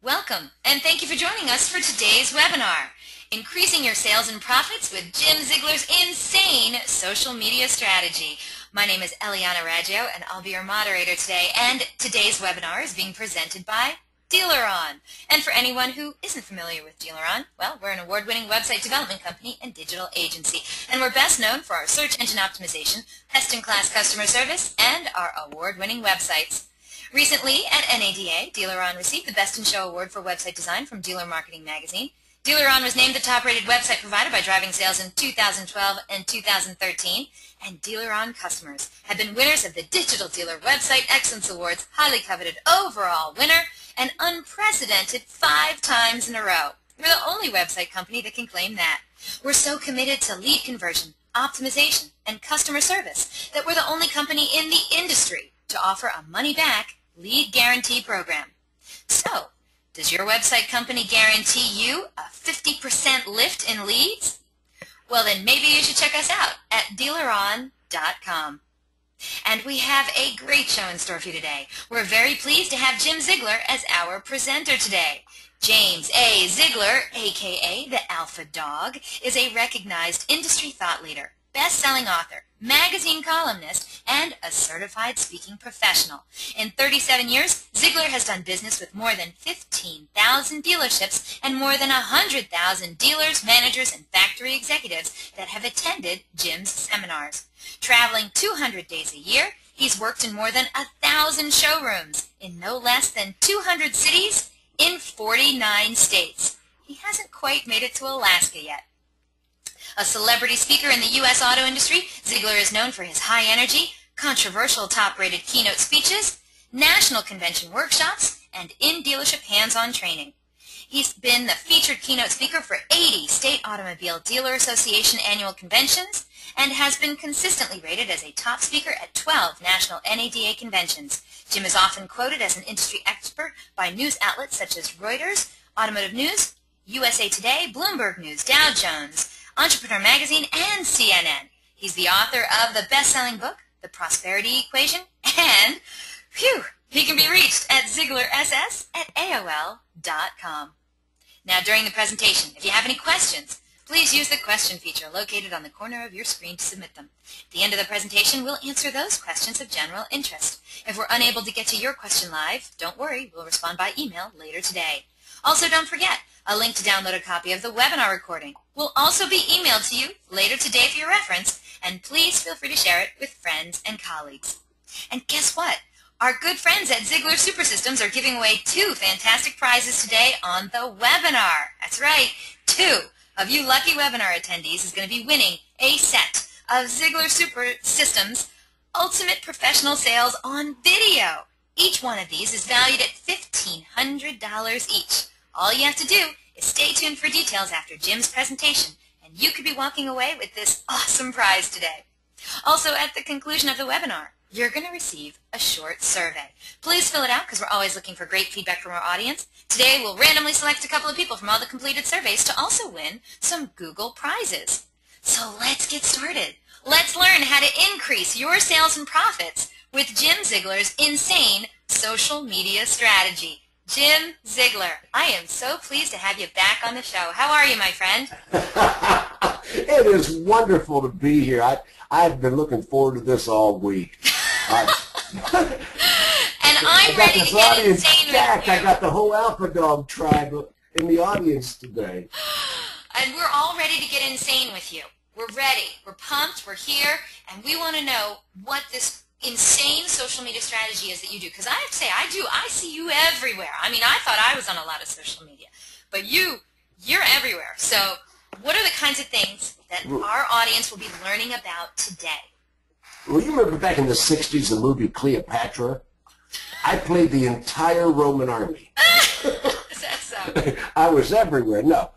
Welcome, and thank you for joining us for today's webinar, Increasing Your Sales and Profits with Jim Ziegler's Insane Social Media Strategy. My name is Eliana Raggio, and I'll be your moderator today, and today's webinar is being presented by DealerOn. And for anyone who isn't familiar with DealerOn, well, we're an award-winning website development company and digital agency, and we're best known for our search engine optimization, best-in-class customer service, and our award-winning websites. Recently, at NADA, DealerOn received the Best in Show Award for Website Design from Dealer Marketing Magazine. DealerOn was named the top-rated website provider by Driving Sales in 2012 and 2013, and DealerOn customers have been winners of the Digital Dealer Website Excellence Awards, highly coveted overall winner, and unprecedented 5 times in a row. We're the only website company that can claim that. We're so committed to lead conversion, optimization, and customer service that we're the only company in the industry to offer a money-back lead guarantee program. So, does your website company guarantee you a 50% lift in leads? Well, then maybe you should check us out at DealerOn.com. And we have a great show in store for you today. We're very pleased to have Jim Ziegler as our presenter today. James A. Ziegler, a.k.a. the Alpha Dawg, is a recognized industry thought leader, best-selling author, magazine columnist, and a certified speaking professional. In 37 years, Ziegler has done business with more than 15,000 dealerships and more than 100,000 dealers, managers, and factory executives that have attended Jim's seminars. Traveling 200 days a year, he's worked in more than 1,000 showrooms in no less than 200 cities in 49 states. He hasn't quite made it to Alaska yet. A celebrity speaker in the U.S. auto industry, Ziegler is known for his high energy, controversial top-rated keynote speeches, national convention workshops, and in-dealership hands-on training. He's been the featured keynote speaker for 80 State Automobile Dealer Association annual conventions and has been consistently rated as a top speaker at 12 national NADA conventions. Jim is often quoted as an industry expert by news outlets such as Reuters, Automotive News, USA Today, Bloomberg News, Dow-Jones, Entrepreneur Magazine, and CNN. He's the author of the best-selling book, The Prosperity Equation, and, he can be reached at ZieglerSS at AOL.com. Now, during the presentation, if you have any questions, please use the question feature located on the corner of your screen to submit them. At the end of the presentation, we'll answer those questions of general interest. If we're unable to get to your question live, don't worry, we'll respond by email later today. Also, don't forget, a link to download a copy of the webinar recording will also be emailed to you later today for your reference, and please feel free to share it with friends and colleagues. And guess what? Our good friends at Ziegler Super Systems are giving away 2 fantastic prizes today on the webinar. That's right, 2 of you lucky webinar attendees is going to be winning a set of Ziegler Super Systems Ultimate Professional Sales on Video. Each one of these is valued at $1,500 each. All you have to do is stay tuned for details after Jim's presentation, and you could be walking away with this awesome prize today. Also, at the conclusion of the webinar, you're going to receive a short survey. Please fill it out because we're always looking for great feedback from our audience. Today, we'll randomly select a couple of people from all the completed surveys to also win some Google prizes. So let's get started. Let's learn how to increase your sales and profits with Jim Ziegler's Insane Social Media Strategy. Jim Ziegler, I am so pleased to have you back on the show. How are you, my friend? It is wonderful to be here. I've been looking forward to this all week. And I'm ready to get insane with you. I got the whole Alpha Dawg tribe in the audience today. And we're all ready to get insane with you. We're ready. We're pumped. We're here. And we want to know what this insane social media strategy is that you do. Because I have to say, I see you everywhere. I mean, I thought I was on a lot of social media. But you're everywhere. So what are the kinds of things that our audience will be learning about today? Well, you remember back in the 60s, the movie Cleopatra? I played the entire Roman army. Is that so? I was everywhere. No.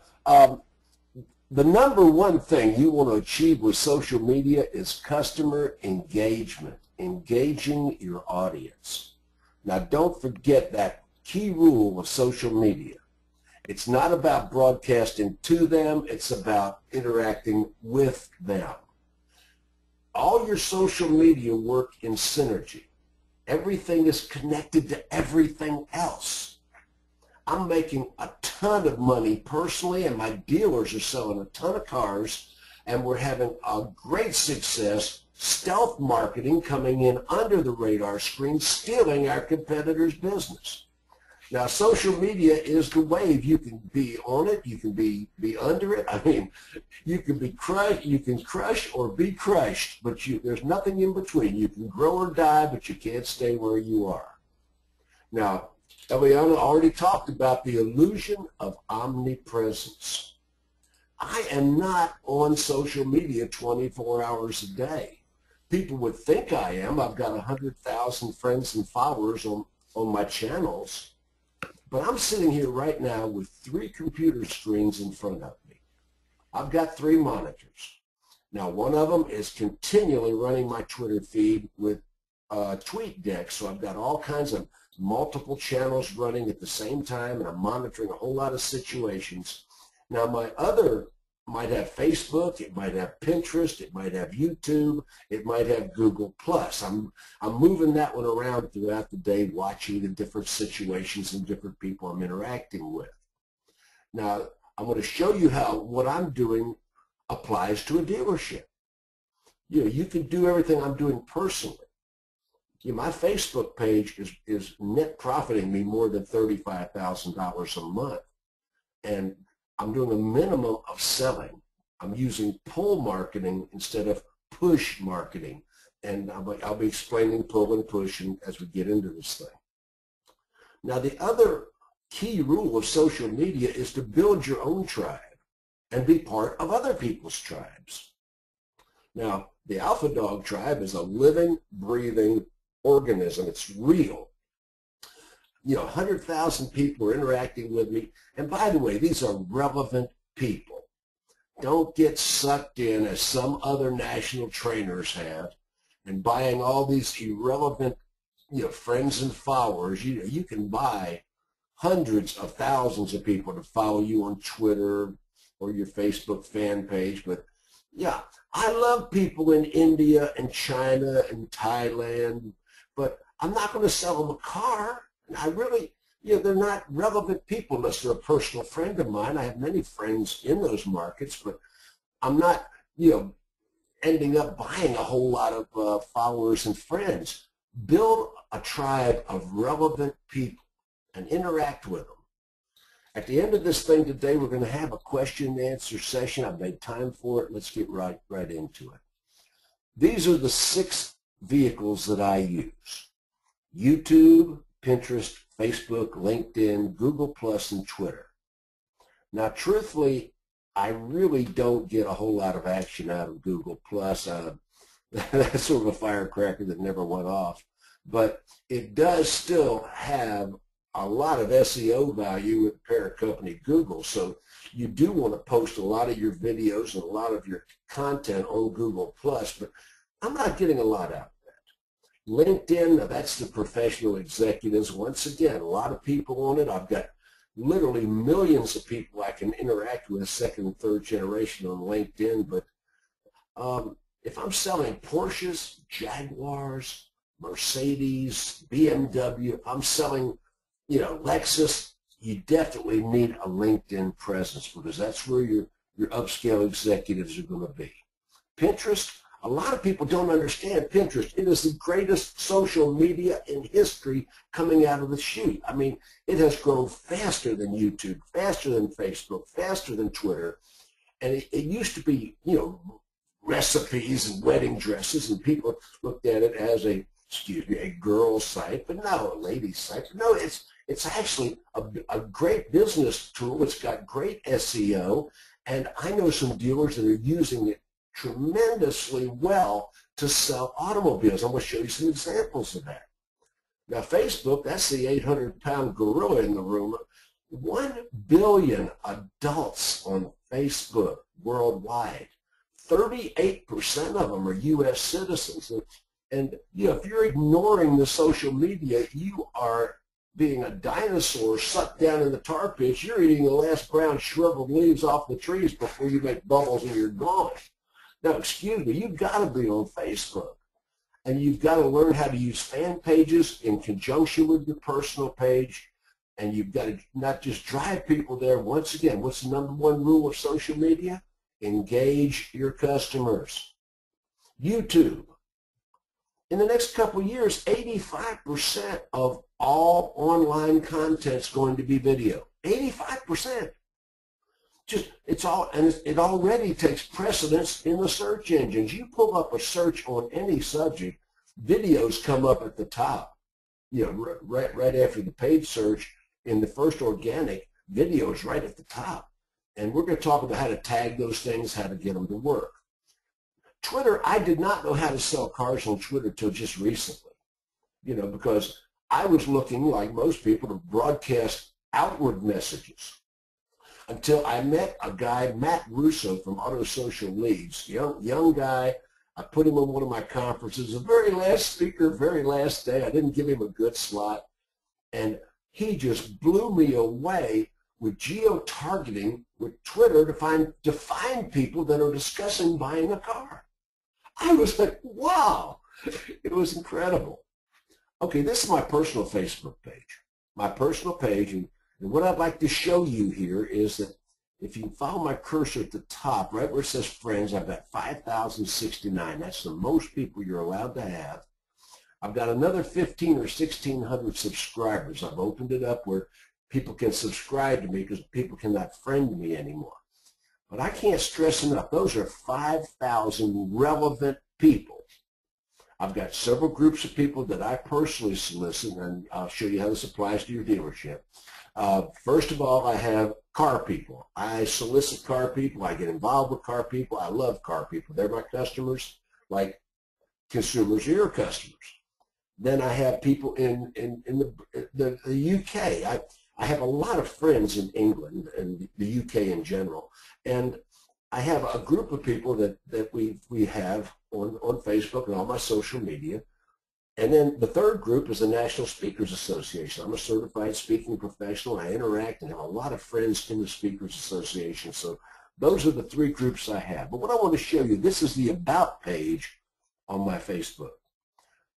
The number one thing you want to achieve with social media is customer engagement, engaging your audience. Now, don't forget that key rule of social media. It's not about broadcasting to them. It's about interacting with them. All your social media work in synergy. Everything is connected to everything else. I'm making a ton of money personally, and my dealers are selling a ton of cars, and we're having a great success stealth marketing coming in under the radar screen, stealing our competitors' business. Now, social media is the wave. You can be on it, you can be under it. I mean, you can be crushed, you can crush or be crushed, but there's nothing in between. You can grow or die, but you can't stay where you are. Now, Eliana already talked about the illusion of omnipresence. I am not on social media 24 hours a day. People would think I am. I've got 100,000 friends and followers on my channels. But I'm sitting here right now with 3 computer screens in front of me. I've got 3 monitors. Now, one of them is continually running my Twitter feed with TweetDeck, so I've got all kinds of multiple channels running at the same time, and I'm monitoring a whole lot of situations. Now, my other might have Facebook, it might have Pinterest, it might have YouTube, it might have Google+. I'm moving that one around throughout the day, watching the different situations and different people I'm interacting with. Now, I'm going to show you how what I'm doing applies to a dealership. You can do everything I'm doing personally. My Facebook page is net profiting me more than $35,000 a month, and I'm doing a minimum of selling. I'm using pull marketing instead of push marketing, and I'll be explaining pull and push as we get into this thing. Now, the other key rule of social media is to build your own tribe and be part of other people's tribes. Now, the Alpha Dawg tribe is a living, breathing organism. It's real. 100,000 people are interacting with me. And by the way, these are relevant people. Don't get sucked in, as some other national trainers have, and buying all these irrelevant, friends and followers. You can buy hundreds of thousands of people to follow you on Twitter or your Facebook fan page. But yeah, I love people in India and China and Thailand, but I'm not going to sell them a car. I really, they're not relevant people unless they're a personal friend of mine. I have many friends in those markets, but I'm not, ending up buying a whole lot of followers and friends. Build a tribe of relevant people and interact with them. At the end of this thing today, we're going to have a question and answer session. I've made time for it. Let's get right into it. These are the 6 vehicles that I use: YouTube, Pinterest, Facebook, LinkedIn, Google+, and Twitter. Now, truthfully, I really don't get a whole lot of action out of Google+. That's sort of a firecracker that never went off. But it does still have a lot of SEO value with the parent company Google. So you do want to post a lot of your videos and a lot of your content on Google+, but I'm not getting a lot out. LinkedIn, now that's the professional executives. Once again, a lot of people on it. I've got literally millions of people I can interact with, 2nd and 3rd generation on LinkedIn. But if I'm selling Porsches, Jaguars, Mercedes, BMW, if I'm selling, Lexus, you definitely need a LinkedIn presence, because that's where your upscale executives are going to be. Pinterest, a lot of people don't understand Pinterest. It is the greatest social media in history coming out of the chute. I mean, it has grown faster than YouTube, faster than Facebook, faster than Twitter. And it used to be, recipes and wedding dresses, and people looked at it as a girl's site, but no, a lady's site. No, it's actually a great business tool. It's got great SEO, and I know some dealers that are using it tremendously well to sell automobiles. I'm going to show you some examples of that. Now, Facebook, that's the 800-pound gorilla in the room. 1 billion adults on Facebook worldwide. 38% of them are U.S. citizens. And if you're ignoring the social media, you are being a dinosaur sucked down in the tar pits. You're eating the last brown shriveled leaves off the trees before you make bubbles and you're gone. Now, excuse me, you've got to be on Facebook, and you've got to learn how to use fan pages in conjunction with your personal page. And you've got to not just drive people there. Once again, what's the #1 rule of social media? Engage your customers. YouTube. In the next couple of years, 85% of all online content is going to be video. 85%. It already takes precedence in the search engines. You pull up a search on any subject, videos come up at the top. Right after the paid search, in the first organic, videos right at the top. And we're going to talk about how to tag those things, how to get them to work. Twitter, I did not know how to sell cars on Twitter till just recently, because I was looking, like most people, to broadcast outward messages until I met a guy, Matt Russo from Auto Social Leads, young guy. I put him on one of my conferences, the very last speaker, very last day. I didn't give him a good slot. And he just blew me away with geo-targeting with Twitter to find people that are discussing buying a car. I was like, wow, it was incredible. Okay, this is my personal Facebook page. My personal page, and what I'd like to show you here is that if you follow my cursor at the top, right where it says friends, I've got 5,069. That's the most people you're allowed to have. I've got another 1,500 or 1,600 subscribers. I've opened it up where people can subscribe to me because people cannot friend me anymore. But I can't stress enough, those are 5,000 relevant people. I've got several groups of people that I personally solicit, and I'll show you how this applies to your dealership. First of all, I have car people. I solicit car people. I get involved with car people. I love car people. They're my customers, like consumers are your customers. Then I have people in the UK. I have a lot of friends in England and the UK in general, and I have a group of people that we have on Facebook and all my social media. And then the third group is the National Speakers Association. I'm a certified speaking professional. I interact and have a lot of friends in the Speakers Association. So those are the three groups I have. But what I want to show you, this is the About page on my Facebook.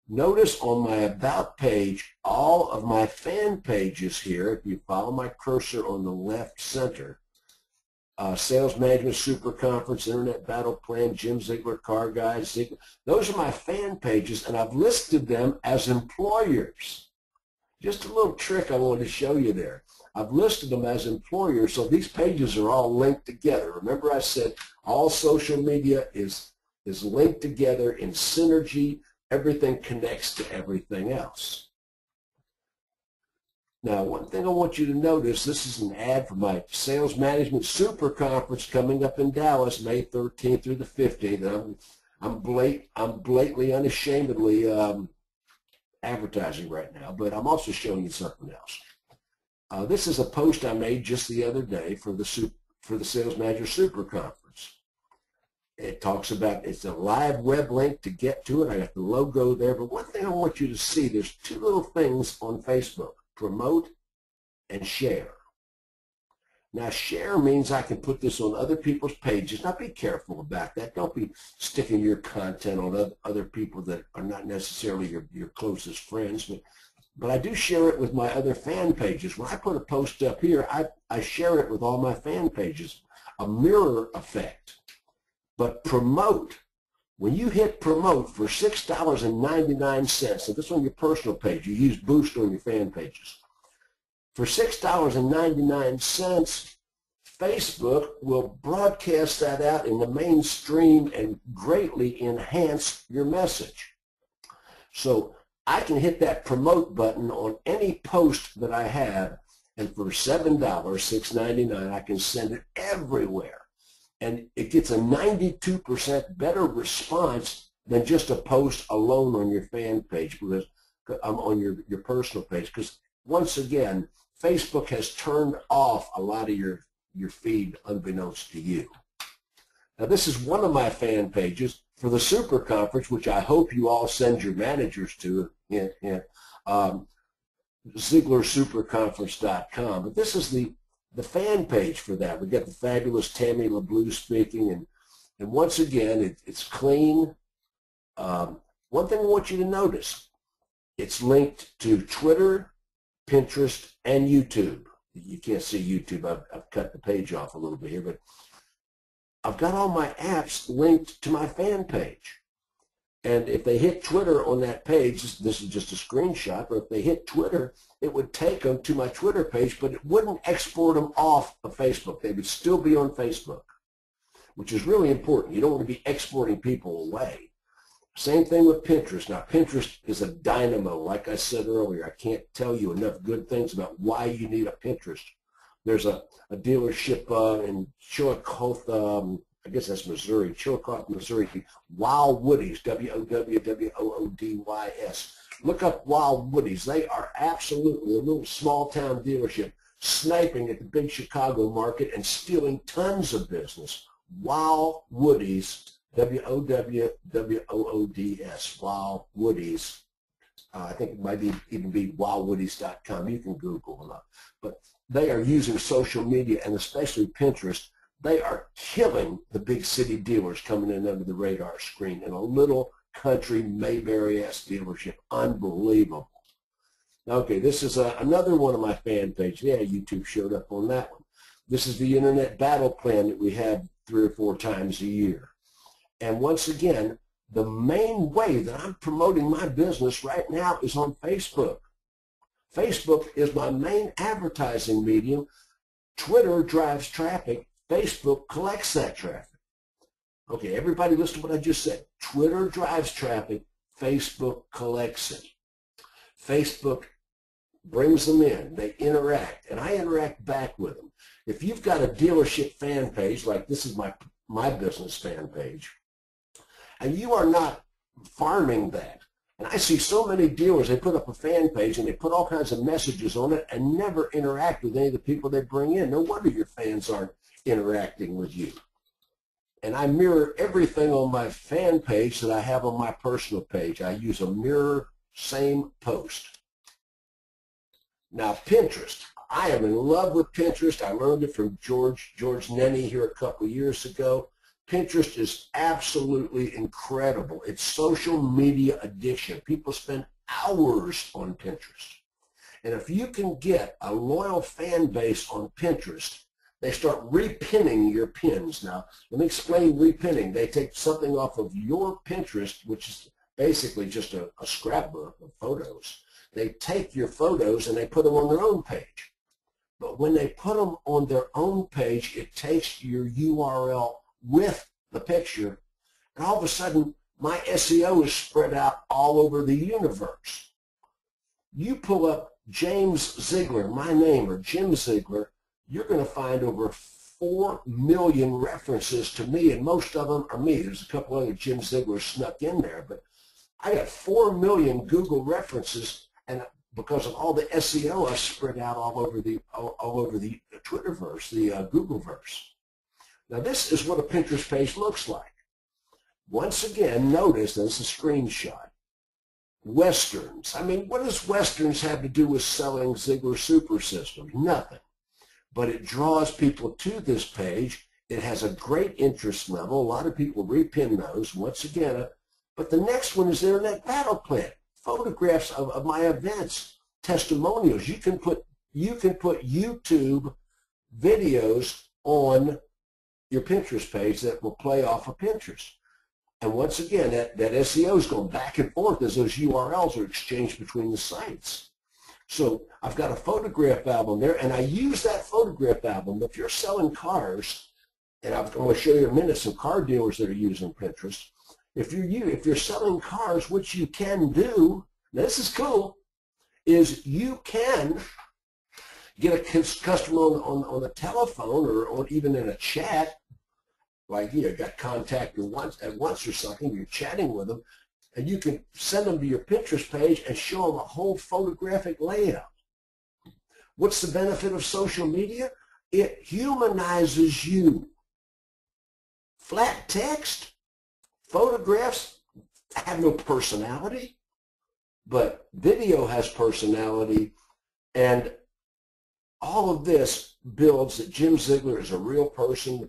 Notice on my About page, all of my fan pages here, if you follow my cursor on the left center, Sales Management Super Conference, Internet Battle Plan, Jim Ziegler, Car Guide, Ziegler. Those are my fan pages, and I've listed them as employers. Just a little trick I wanted to show you there. I've listed them as employers, so these pages are all linked together. Remember I said all social media is linked together in synergy. Everything connects to everything else. Now, one thing I want you to notice, this is an ad for my Sales Management Super Conference coming up in Dallas, May 13th through the 15th. I'm blatantly, unashamedly advertising right now, but I'm also showing you something else. This is a post I made just the other day for the Sales Manager Super Conference. It talks about, it's a live web link to get to it. I got the logo there, but one thing I want you to see, there's two little things on Facebook: promote and share. Now, share means I can put this on other people's pages. Now, be careful about that. Don't be sticking your content on other people that are not necessarily your closest friends, but I do share it with my other fan pages. When I put a post up here, I share it with all my fan pages, a mirror effect. But promote, when you hit promote for $6.99, and this on your personal page, you use Boost on your fan pages. For $6.99, Facebook will broadcast that out in the mainstream and greatly enhance your message. So I can hit that promote button on any post that I have, and for $7, $6.99, I can send it everywhere. And it gets a 92% better response than just a post alone on your fan page, because on your personal page. Because once again, Facebook has turned off a lot of your feed unbeknownst to you. Now, this is one of my fan pages for the Super Conference, which I hope you all send your managers to, ZieglerSuperConference.com. But this is the fan page for that. We've got the fabulous Tammy LeBlue speaking, and once again, it's clean. One thing I want you to notice, it's linked to Twitter, Pinterest, and YouTube. You can't see YouTube. I've cut the page off a little bit here, but I've got all my apps linked to my fan page. And if they hit Twitter on that page, this is just a screenshot, but if they hit Twitter, it would take them to my Twitter page, but it wouldn't export them off of Facebook. They would still be on Facebook, which is really important. You don't want to be exporting people away. Same thing with Pinterest. Now, Pinterest is a dynamo. Like I said earlier, I can't tell you enough good things about why you need a Pinterest. There's a dealership in Chillicothe, I guess that's Missouri, Chillicothe, Missouri, Wild Woodies, W-O-W-W-O-O-D-Y-S. Look up Wild Woodies. They are absolutely a little small-town dealership sniping at the big Chicago market and stealing tons of business. Wild Woodies, W-O-W-W-O-O-D-S, Wild Woodies. I think it might even be wildwoodies.com. You can Google them up. But they are using social media, and especially Pinterest. They are killing the big city dealers coming in under the radar screen in a little country Mayberry-esque dealership. Unbelievable. Okay, this is another one of my fan pages. Yeah, YouTube showed up on that one. This is the Internet Battle Plan that we have 3 or 4 times a year. And once again, the main way that I'm promoting my business right now is on Facebook. Facebook is my main advertising medium. Twitter drives traffic. Facebook collects that traffic. Okay, everybody listen to what I just said. Twitter drives traffic. Facebook collects it. Facebook brings them in. They interact, and I interact back with them. If you've got a dealership fan page, like this is my business fan page, and you are not farming that, and I see so many dealers, they put up a fan page and they put all kinds of messages on it and never interact with any of the people they bring in. No wonder your fans aren't interacting with you. And I mirror everything on my fan page that I have on my personal page. I use a mirror, same post. Now, Pinterest. I am in love with Pinterest. I learned it from George Nenny here a couple years ago. Pinterest is absolutely incredible. It's social media addiction. People spend hours on Pinterest. And if you can get a loyal fan base on Pinterest, they start repinning your pins. Now, let me explain repinning. They take something off of your Pinterest, which is basically just a scrapbook of photos. They take your photos and they put them on their own page. But when they put them on their own page, it takes your URL with the picture, and all of a sudden, my SEO is spread out all over the universe. You pull up James Ziegler, my name, or Jim Ziegler, you're going to find over 4 million references to me, and most of them are me. There's a couple other Jim Zieglers snuck in there, but I got 4 million Google references, and because of all the SEO I've spread out all over the Twitterverse, the Googleverse. Now, this is what a Pinterest page looks like. Once again, notice this is a screenshot. Westerns. I mean, what does Westerns have to do with selling Ziegler Super Systems? Nothing. But it draws people to this page. It has a great interest level. A lot of people repin those. Once again, but the next one is the Internet Battle Plan. Photographs of my events, testimonials. You can put YouTube videos on your Pinterest page that will play off of Pinterest. And once again, that SEO is going back and forth as those URLs are exchanged between the sites. So I've got a photograph album there, and I use that photograph album. If you're selling cars, and I'm going to show you in a minute some car dealers that are using Pinterest. If you're selling cars, which you can do, now this is cool, is you can get a customer on the telephone or even in a chat, like you got contact at once or something, you're chatting with them, and you can send them to your Pinterest page and show them a whole photographic layout. What's the benefit of social media? It humanizes you. Flat text, photographs have no personality, but video has personality, and all of this builds that Jim Ziegler is a real person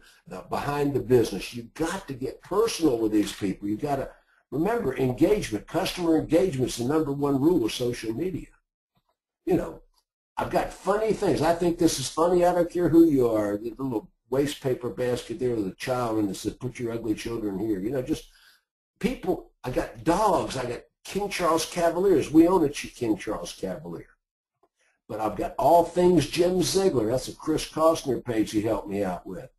behind the business. You've got to get personal with these people. You've got to remember engagement. Customer engagement is the #1 rule of social media. You know, I've got funny things. I think this is funny. I don't care who you are. The little waste paper basket there with a child and it says, put your ugly children here. You know, just people. I got dogs. I got King Charles Cavaliers. We own a King Charles Cavalier. But I've got All Things Jim Ziegler. That's a Chris Costner page he helped me out with.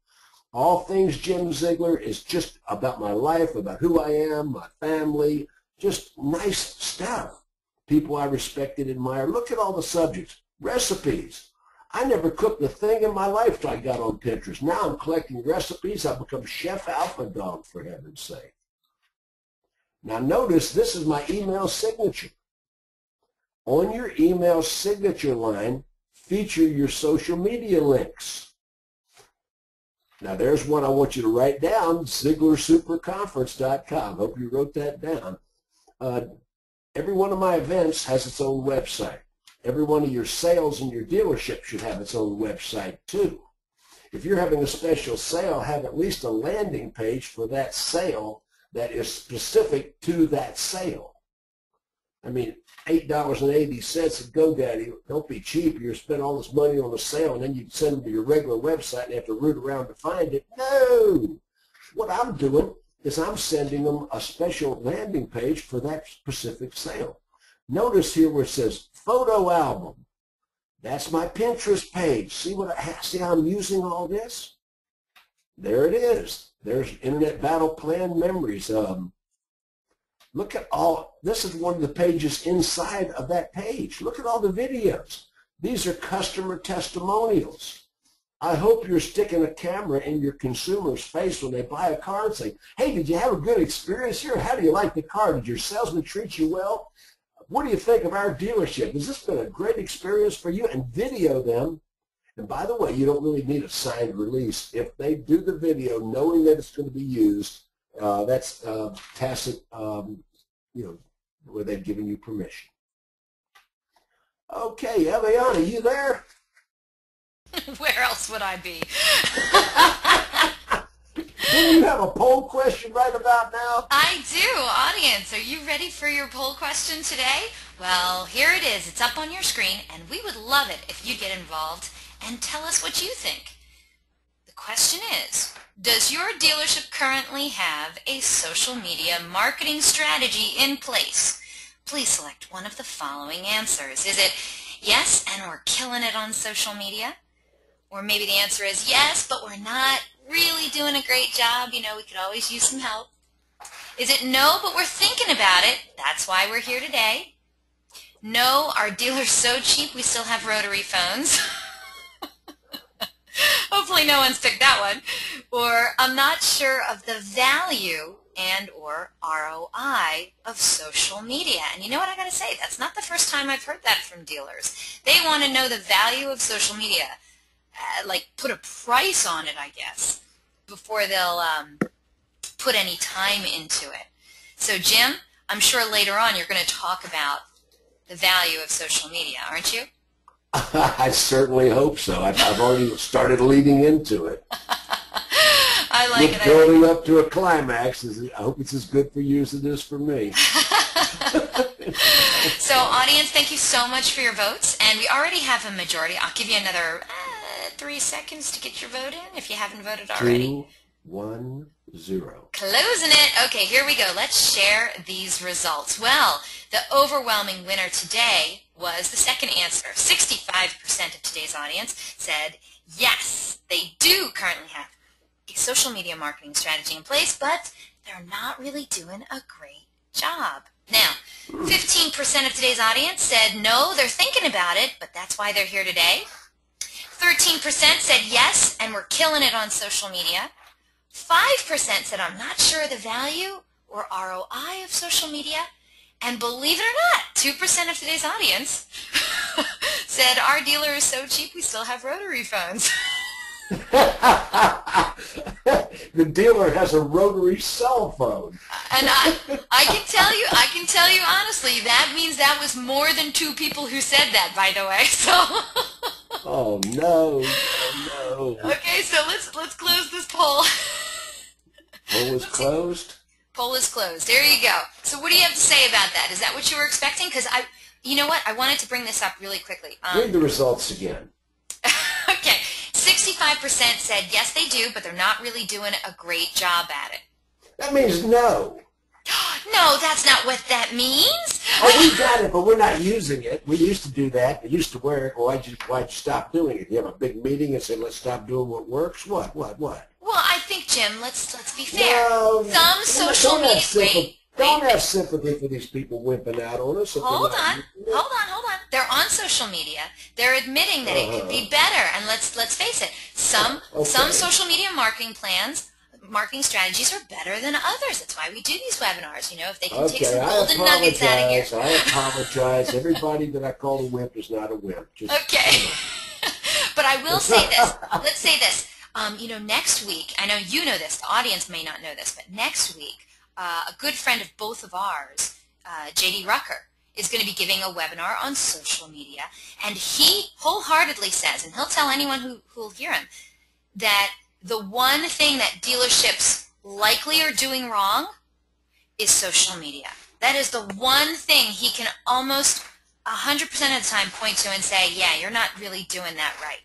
All Things Jim Ziegler is just about my life, about who I am, my family, just nice stuff. People I respect and admire. Look at all the subjects. Recipes. I never cooked a thing in my life till I got on Pinterest. Now I'm collecting recipes. I've become Chef Alpha Dawg, for heaven's sake. Now notice this is my email signature. On your email signature line, feature your social media links. Now there's one I want you to write down, ZieglerSuperConference.com. Hope you wrote that down. Every one of my events has its own website. Every one of your sales in your dealership should have its own website too. If you're having a special sale, have at least a landing page for that sale that is specific to that sale. I mean, $8.80 at GoDaddy, don't be cheap. You're spending all this money on a sale and then you send them to your regular website and have to root around to find it. No! What I'm doing is I'm sending them a special landing page for that specific sale. Notice here where it says photo album. That's my Pinterest page. See how I'm using all this? There it is. There's Internet Battle Plan Memories. Look at all, this is one of the pages inside of that page. Look at all the videos. These are customer testimonials. I hope you're sticking a camera in your consumer's face when they buy a car and say, hey, did you have a good experience here? How do you like the car? Did your salesman treat you well? What do you think of our dealership? Has this been a great experience for you? And video them. And by the way, you don't really need a signed release. If they do the video knowing that it's going to be used, that's tacit, where they've given you permission. Okay, Eliana, you there? Where else would I be? Do you have a poll question right about now? I do. Audience, are you ready for your poll question today? Well, here it is. It's up on your screen, and we would love it if you'd get involved and tell us what you think. The question is, does your dealership currently have a social media marketing strategy in place? Please select one of the following answers. Is it yes, and we're killing it on social media? Or maybe the answer is yes, but we're not really doing a great job. You know, we could always use some help. Is it no, but we're thinking about it? That's why we're here today. No, our dealer's so cheap we still have rotary phones. Hopefully no one's picked that one. Or I'm not sure of the value and or ROI of social media. And you know what I got to say? That's not the first time I've heard that from dealers. They want to know the value of social media. Like put a price on it, I guess, before they'll put any time into it. So Jim, I'm sure later on you're going to talk about the value of social media, aren't you? I certainly hope so. I've already started leading into it. I like it. Building up to a climax. I hope it's as good for you as it is for me. So audience, thank you so much for your votes. And we already have a majority. I'll give you another 3 seconds to get your vote in if you haven't voted already. 2, 1, 0. Closing it. Okay, here we go. Let's share these results. Well, the overwhelming winner today was the second answer. 65% of today's audience said yes, they do currently have a social media marketing strategy in place, but they're not really doing a great job. Now, 15% of today's audience said no, they're thinking about it, but that's why they're here today. 13% said yes, and we're killing it on social media. 5% said I'm not sure of the value or ROI of social media. And believe it or not, 2% of today's audience said our dealer is so cheap we still have rotary phones. The dealer has a rotary cell phone. And I can tell you honestly, that means that was more than 2 people who said that, by the way. So Oh no. Oh, no. Okay, so let's close this poll. Poll is closed? Poll is closed. There you go. So what do you have to say about that? Is that what you were expecting? Because You know what? I wanted to bring this up really quickly. Read the results again. Okay. 65% said yes, they do, but they're not really doing a great job at it. That means no. No, that's not what that means. Oh, we got it, but we're not using it. We used to do that. It used to work. Why'd you stop doing it? You have a big meeting and say, let's stop doing what works? What? Well, I think, Jim, let's be fair. No, Some social media... Don't have sympathy for these people wimping out on us. Hold on. They're on social media. They're admitting that it could be better. And let's face it, some social media marketing strategies are better than others. That's why we do these webinars. You know, if they can take some golden nuggets out of here. I apologize. Everybody that I call a wimp is not a wimp. Okay. But I will say this. Let's say this. You know, next week, I know you know this. The audience may not know this, but next week, a good friend of both of ours, J.D. Rucker, is going to be giving a webinar on social media. And he wholeheartedly says, and he'll tell anyone who will hear him, that the one thing that dealerships likely are doing wrong is social media. That is the one thing he can almost 100% of the time point to and say, yeah, you're not really doing that right.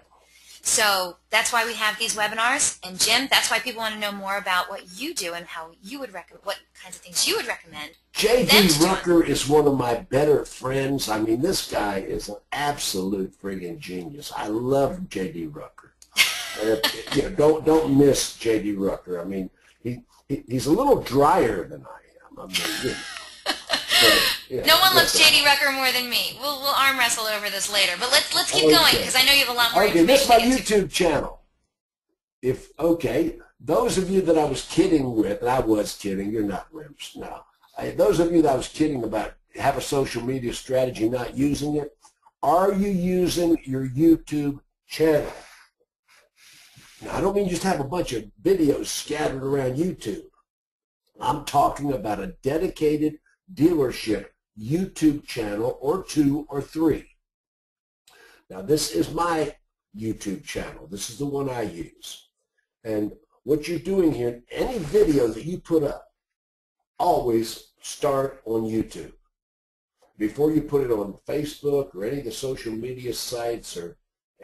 So that's why we have these webinars. And Jim, that's why people want to know more about what you do and how you would recommend, what kinds of things you would recommend. J.D. Rucker is one of my better friends. I mean, this guy is an absolute friggin' genius. I love J.D. Rucker. You know, don't miss J.D. Rucker. I mean, he's a little drier than I am. I mean, you know. No one loves J.D. Rucker more than me. We'll arm wrestle over this later. But let's keep going because I know you have a lot more information. This is my YouTube channel. Those of you that I was kidding with, and I was kidding, you're not wimps, no. Those of you that I was kidding about have a social media strategy, not using it, are you using your YouTube channel? Now, I don't mean just have a bunch of videos scattered around YouTube. I'm talking about a dedicated dealership YouTube channel, or 2 or 3. Now, this is my YouTube channel. This is the one I use. And what you're doing here, any video that you put up, always start on YouTube. Before you put it on Facebook or any of the social media sites or,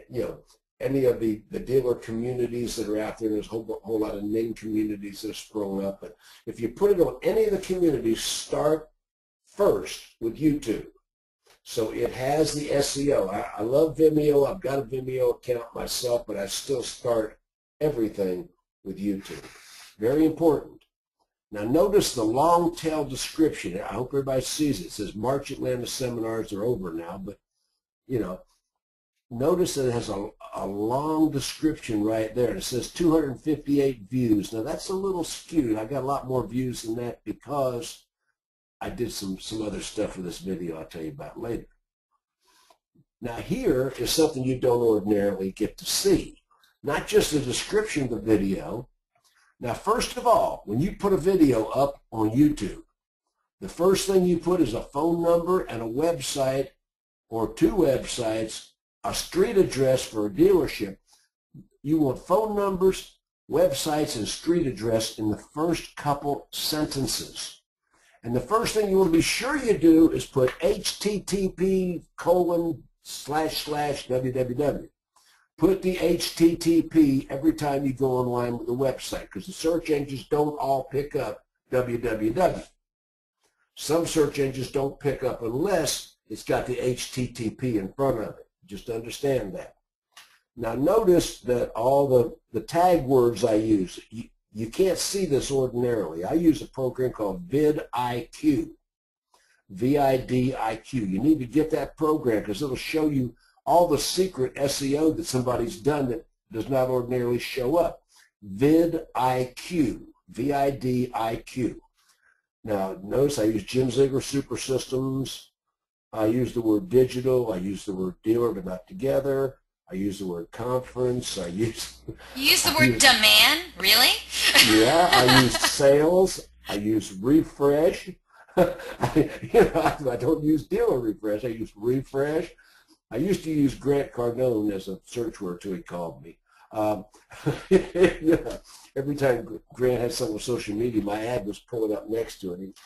you know, any of the dealer communities that are out there. There's a whole lot of name communities that have sprung up. But if you put it on any of the communities, start first with YouTube. So it has the SEO. I love Vimeo. I've got a Vimeo account myself, but I still start everything with YouTube. Very important. Now notice the long tail description. I hope everybody sees it. It says March Atlanta seminars are over now, but you know, notice that it has a long description right there. It says 258 views. Now that's a little skewed. I got a lot more views than that because I did some other stuff for this video I'll tell you about later. Now here is something you don't ordinarily get to see. Not just the description of the video. Now first of all, when you put a video up on YouTube, the first thing you put is a phone number and a website or 2 websites, a street address for a dealership. You want phone numbers, websites, and street address in the first couple sentences. And the first thing you want to be sure you do is put http://www. Put the HTTP every time you go online with a website because the search engines don't all pick up www. Some search engines don't pick up unless it's got the HTTP in front of it. Just understand that. Now notice that all the tag words I use, you can't see this ordinarily. I use a program called vidIQ, VIDIQ. You need to get that program because it'll show you all the secret SEO that somebody's done that does not ordinarily show up. vidIQ, VIDIQ. Now notice I use Jim Ziegler Super Systems. I use the word digital. I use the word dealer, but not together. I use the word conference. You use the word demand? Really? Yeah, I use sales. I use refresh. I don't use dealer refresh. I use refresh. I used to use Grant Cardone as a search word until he called me. Every time Grant had something with social media, my ad was pulling up next to it.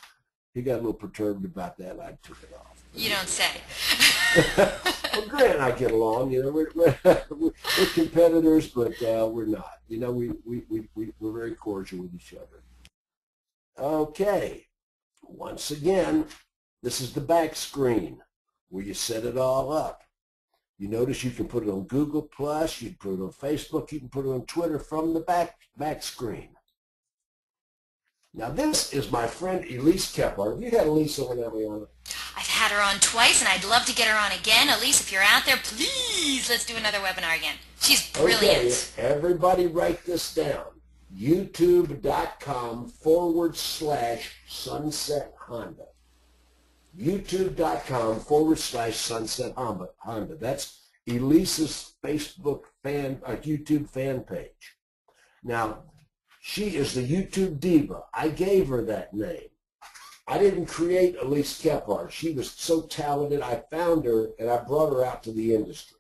He got a little perturbed about that, and I took it off. You don't say. Well, Grant and I get along. You know, we're competitors, but we're not. You know, we're very cordial with each other. Okay. Once again, this is the back screen where you set it all up. You notice you can put it on Google+, you can put it on Facebook, you can put it on Twitter from the back screen. Now this is my friend Elise Kephart. Have you had Elise on, Eliana? I've had her on twice, and I'd love to get her on again. Elise, if you're out there, please, let's do another webinar again. She's brilliant. Okay, everybody write this down. YouTube.com/Sunset Honda. YouTube.com/Sunset Honda. That's Elise's Facebook YouTube fan page. Now, she is the YouTube diva. I gave her that name. I didn't create Elise Kephart. She was so talented. I found her and I brought her out to the industry.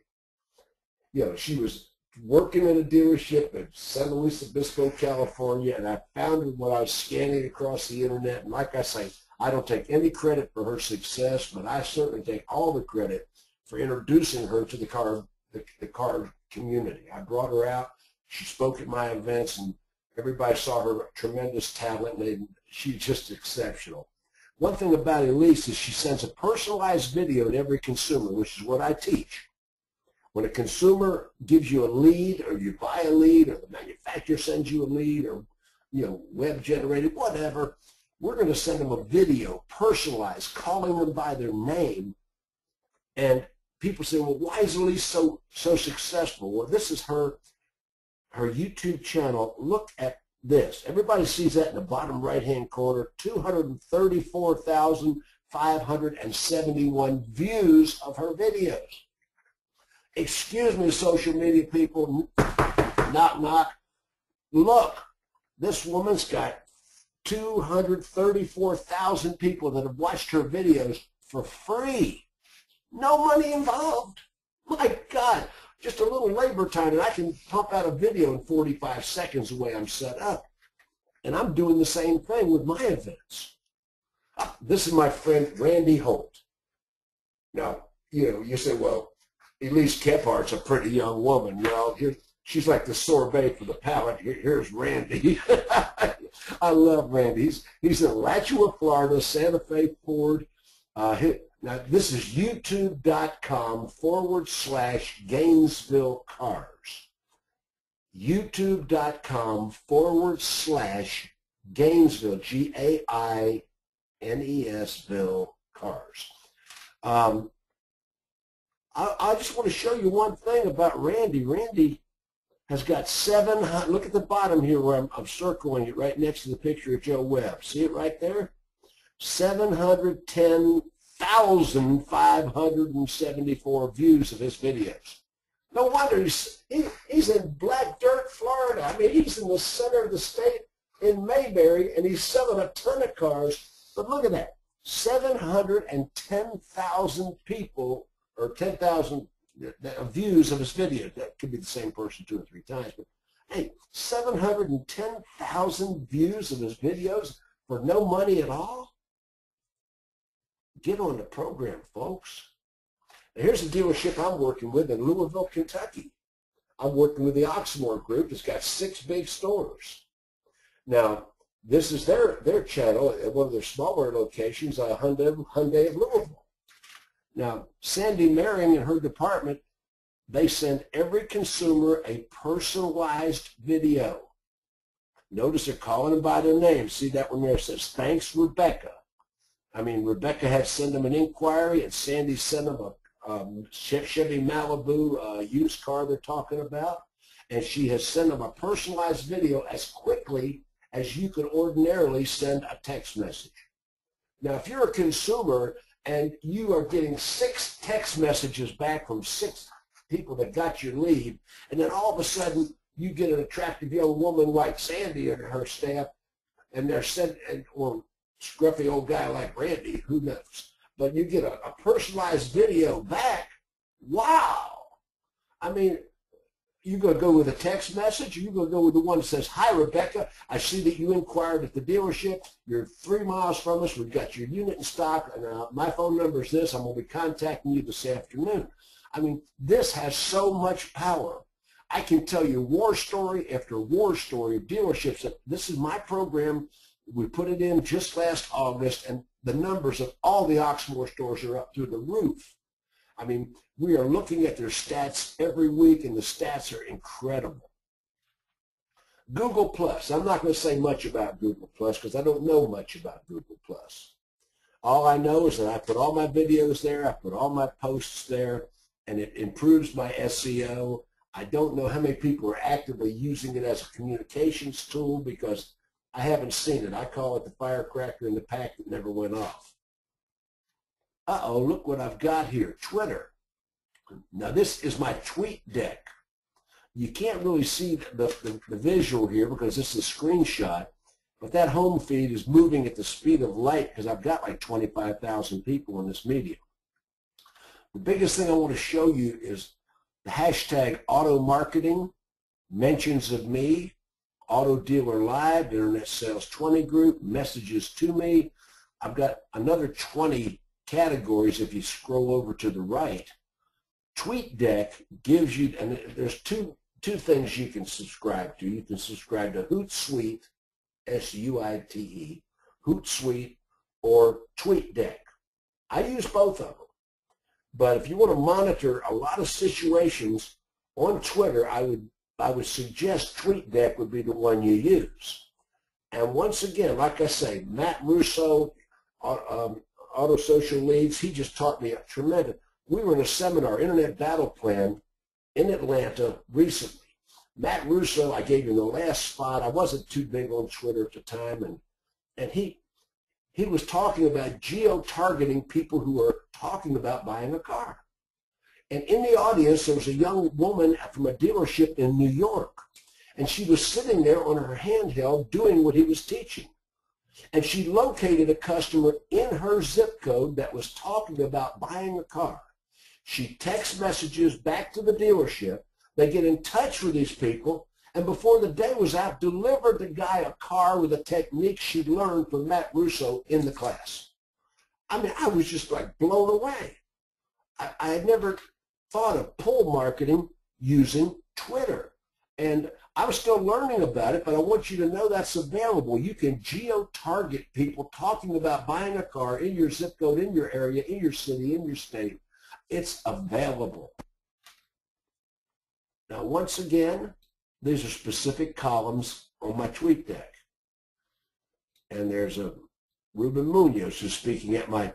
You know, she was working in a dealership in San Luis Obispo, California, and I found her when I was scanning across the internet. And like I say, I don't take any credit for her success, but I certainly take all the credit for introducing her to the car community. I brought her out. She spoke at my events, and everybody saw her tremendous talent, and she's just exceptional. One thing about Elise is she sends a personalized video to every consumer, which is what I teach. When a consumer gives you a lead, or you buy a lead, or the manufacturer sends you a lead, or web generated, whatever, we're going to send them a video, personalized, calling them by their name. And people say, well, why is Elise so successful? Well, this is her YouTube channel. Look at this. Everybody sees that in the bottom right-hand corner, 234,571 views of her videos. Excuse me, social media people, knock, knock. Look, this woman's got 234,000 people that have watched her videos for free. No money involved. My God, just a little labor time, and I can pump out a video in 45 seconds the way I'm set up. And I'm doing the same thing with my events. This is my friend Randy Holt. Now, you say, well, Elise Kephart's a pretty young woman. Well, she's like the sorbet for the palate. Here's Randy. I love Randy. He's in Alachua, Florida, Santa Fe Ford. Now, this is youtube.com/Gainesville Cars. youtube.com/Gainesville, Gainesville Cars. I just want to show you one thing about Randy. Randy has got 700, look at the bottom here where I'm circling it right next to the picture of Joe Webb. See it right there? 710,574 views of his videos. No wonder he's in Black Dirt, Florida. I mean, he's in the center of the state in Mayberry, and he's selling a ton of cars. But look at that, 710,000 people, or 10,000 views of his videos. That could be the same person 2 or 3 times. But hey, 710,000 views of his videos for no money at all? Get on the program, folks. Now, here's a dealership I'm working with in Louisville, Kentucky. I'm working with the Oxmoor Group. It's got 6 big stores. Now, this is their channel at one of their smaller locations, Hyundai of Louisville. Now, Sandy Maring and her department, they send every consumer a personalized video. Notice they're calling them by their name. See that one there? It says, thanks, Rebecca. I mean, Rebecca had sent them an inquiry, and Sandy sent them a Chevy Malibu used car they're talking about, and she has sent them a personalized video as quickly as you could ordinarily send a text message. Now, if you're a consumer and you are getting 6 text messages back from 6 people that got your lead, and then all of a sudden you get an attractive young woman like Sandy and her staff, and they're sent, or scruffy old guy like Randy, who knows, but you get a personalized video back. Wow! I mean, You going to go with a text message, or you going to go with the one that says, "Hi, Rebecca, I see that you inquired at the dealership. You're 3 miles from us. We've got your unit in stock, and my phone number is this. I'm going to be contacting you this afternoon." I mean, this has so much power. I can tell you war story after war story of dealerships. This is my program. We put it in just last August, and the numbers of all the Oxmoor stores are up through the roof. I mean, we are looking at their stats every week, and the stats are incredible. Google Plus. I'm not going to say much about Google Plus because I don't know much about Google Plus. All I know is that I put all my videos there, I put all my posts there, and it improves my SEO. I don't know how many people are actively using it as a communications tool because I haven't seen it. I call it the firecracker in the pack that never went off. Uh-oh, look what I've got here, Twitter. Now this is my tweet deck. You can't really see the visual here because this is a screenshot, but that home feed is moving at the speed of light because I've got like 25,000 people in this medium. The biggest thing I want to show you is the hashtag auto marketing, mentions of me, auto dealer live, internet sales 20 group, messages to me. I've got another 20 categories if you scroll over to the right. TweetDeck gives you, and there's two things you can subscribe to. You can subscribe to Hootsuite, S-U-I-T-E, Hootsuite, or TweetDeck. I use both of them. But if you want to monitor a lot of situations on Twitter, I would suggest TweetDeck would be the one you use. And once again, like I say, Matt Russo, Auto Social Leads, he just taught me a tremendous. We were in a seminar, Internet Battle Plan, in Atlanta recently. Matt Russo, I gave him the last spot. I wasn't too big on Twitter at the time, and he was talking about geo-targeting people who are talking about buying a car. And in the audience, there was a young woman from a dealership in New York, and she was sitting there on her handheld doing what he was teaching. And she located a customer in her zip code that was talking about buying a car. She text messages back to the dealership. They get in touch with these people, and before the day was out, delivered the guy a car with a technique she learned from Matt Russo in the class. I mean, I was just like blown away. I had never thought of pull marketing using Twitter. And I was still learning about it, but I want you to know that's available. You can geo-target people talking about buying a car in your zip code, in your area, in your city, in your state. It's available. Now, once again, these are specific columns on my TweetDeck. And there's a Ruben Munoz who's speaking at my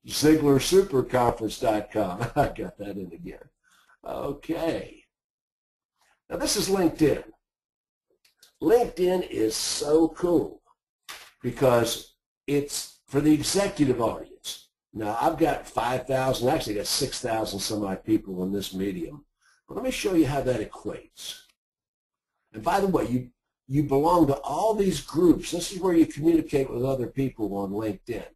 ZieglerSuperConference.com. I got that in again. Okay. Now, this is LinkedIn. LinkedIn is so cool because it's for the executive audience. Now, I've got 5,000, actually got 6,000 some odd people in this medium. But let me show you how that equates. And by the way, you belong to all these groups. This is where you communicate with other people on LinkedIn.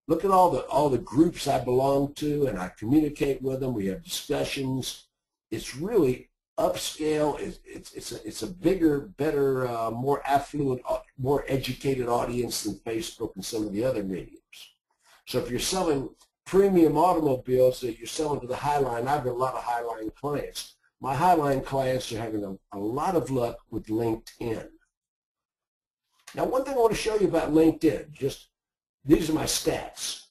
Look at all the groups I belong to, and I communicate with them. We have discussions. It's really upscale. It's a bigger, better, more affluent, more educated audience than Facebook and some of the other mediums. So if you're selling premium automobiles that you're selling to the Highline, I've got a lot of Highline clients. My Highline clients are having a lot of luck with LinkedIn. Now, one thing I want to show you about LinkedIn, these are my stats.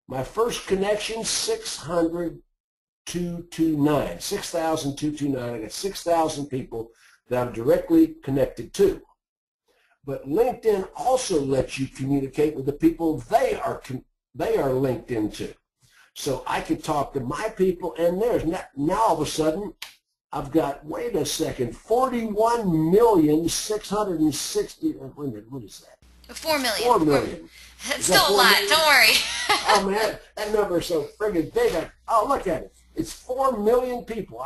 My first connection, 6,229. 6,229. I got 6,000 people that I'm directly connected to. But LinkedIn also lets you communicate with the people they are linked into. So I can talk to my people and theirs. Now all of a sudden, I've got, wait a second, 41,660,000, wait a minute, what is that? 4 million. 4 million. It's still a lot, don't worry. Oh man, that number is so friggin' big. Oh, look at it. It's 4 million people.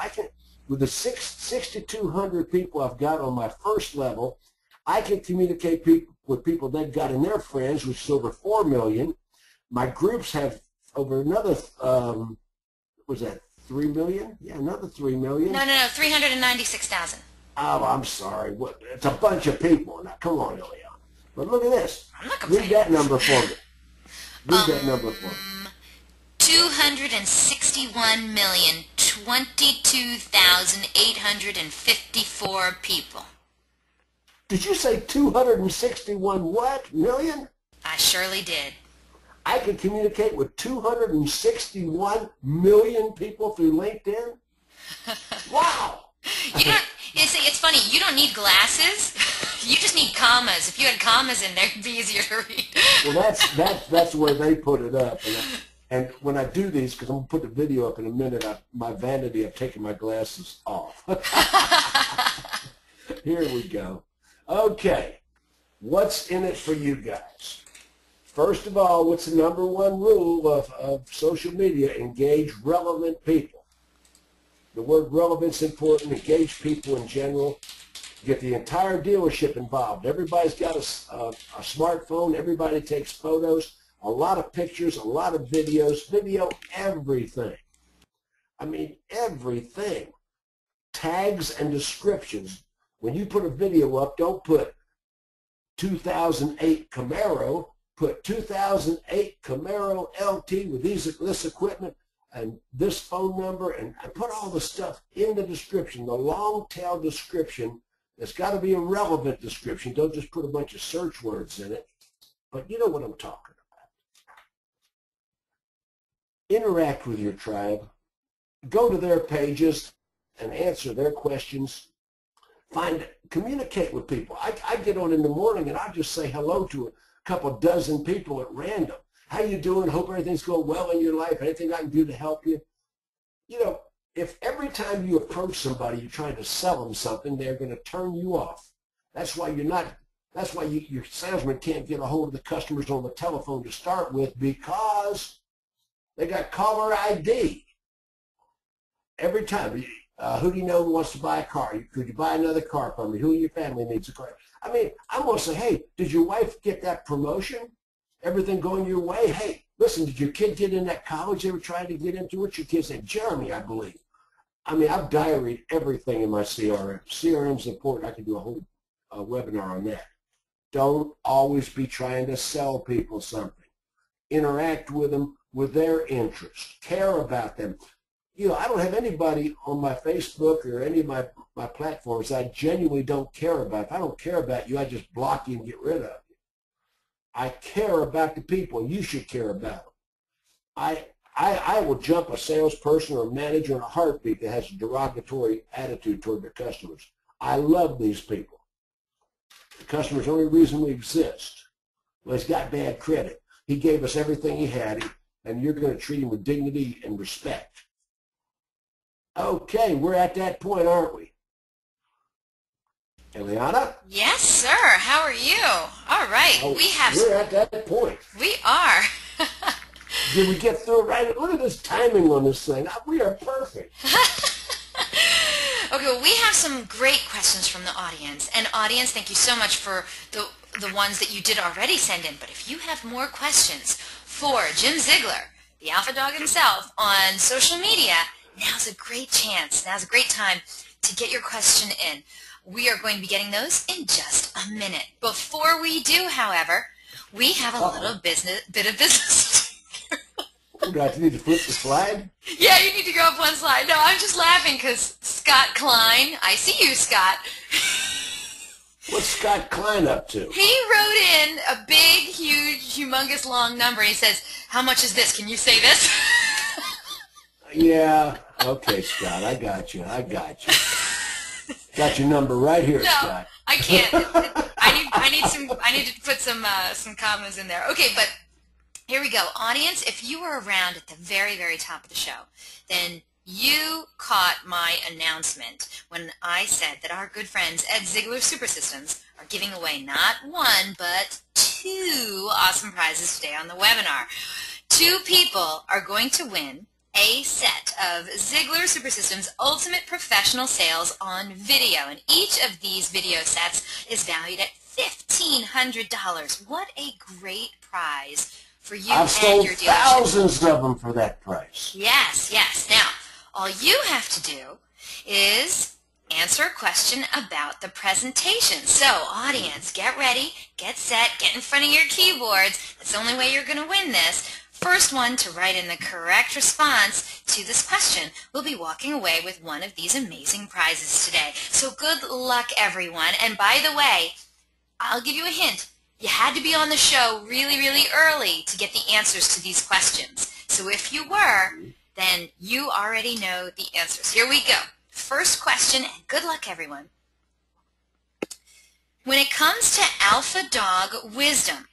With the 6,200 people I've got on my first level, I can communicate with people they've got in their friends, which is over 4 million. My groups have over another, 3 million? Yeah, another 3 million. No, 396,000. Oh, I'm sorry. What? It's a bunch of people. Now, come on, Eliana. But look at this. I'm not complaining. Read that number for me. Read that number for me. 261,022,854 people. Did you say 261 what? Million? I surely did. I can communicate with 261 million people through LinkedIn? Wow! It's funny, you don't need glasses. You just need commas. If you had commas in there, it'd be easier to read. Well, that's where they put it up. And when I do these, because I'm going to put the video up in a minute, my vanity of taking my glasses off. Here we go. Okay, what's in it for you guys? First of all, what's the number one rule of social media? Engage relevant people. The word relevance is important. Engage people in general. Get the entire dealership involved. Everybody's got a smartphone. Everybody takes photos. A lot of pictures, a lot of videos. Video everything. I mean, everything. Tags and descriptions. When you put a video up, don't put 2008 Camaro. Put 2008 Camaro LT with this equipment and this phone number, and put all the stuff in the description, the long tail description. It's got to be a relevant description. Don't just put a bunch of search words in it. But you know what I'm talking about. Interact with your tribe. Go to their pages and answer their questions. Communicate with people. I get on in the morning and I just say hello to a couple dozen people at random. How you doing? Hope everything's going well in your life. Anything I can do to help you? You know, if every time you approach somebody you're trying to sell them something, they're going to turn you off. That's why your salesman can't get a hold of the customers on the telephone to start with, because they got caller ID. Every time, who do you know who wants to buy a car? Could you buy another car from me? Who in your family needs a car? I mean, I'm going to say, hey, did your wife get that promotion? Everything going your way? Hey, listen, did your kid get in that college they were trying to get into? What's your kid's name? Jeremy, I believe. I mean, I've diaried everything in my CRM. CRM's important. I could do a whole webinar on that. Don't always be trying to sell people something. Interact with them with their interests. Care about them. You know, I don't have anybody on my Facebook or any of my platforms I genuinely don't care about. If I don't care about you, I just block you and get rid of you. I care about the people. You should care about them. I will jump a salesperson or a manager in a heartbeat that has a derogatory attitude toward their customers. I love these people. The customer's the only reason we exist. Well, he's got bad credit. He gave us everything he had, and you're going to treat him with dignity and respect. Okay, we're at that point, aren't we? Eliana? Yes, sir. How are you? All right. Oh, we're at that point. We are. Did we get through it right? Look at this timing on this thing. We are perfect. Okay, well, we have some great questions from the audience. And audience, thank you so much for the ones that you did already send in. But if you have more questions for Jim Ziegler, the Alpha Dawg himself, on social media, now's a great chance. Now's a great time to get your question in. We are going to be getting those in just a minute. Before we do, however, we have a little bit of business. Do I need to flip the slide? Yeah, you need to go up one slide. No, I'm just laughing because Scott Klein, I see you, Scott. What's Scott Klein up to? He wrote in a big, huge, humongous, long number. He says, how much is this? Can you say this? Yeah. Okay, Scott. I got you. Got your number right here, no, Scott. I can't. I need to put some commas in there. Okay, but here we go. Audience, if you were around at the very, very top of the show, then you caught my announcement when I said that our good friends at Ziegler Super Systems are giving away not one, but 2 awesome prizes today on the webinar. 2 people are going to win a set of Ziegler Super Systems Ultimate Professional Sales on Video. And each of these video sets is valued at $1,500. What a great prize for you I've and sold your dealership. thousands of them for that price. Yes, yes. Now, All you have to do is answer a question about the presentation. So, audience, get ready, get set, get in front of your keyboards. That's the only way you're going to win this. First one to write in the correct response to this question will be walking away with one of these amazing prizes today. So good luck, everyone. And by the way, I'll give you a hint. You had to be on the show really, really early to get the answers to these questions. So if you were, then you already know the answers. Here we go. First question, and good luck, everyone. When it comes to Alpha Dawg wisdom,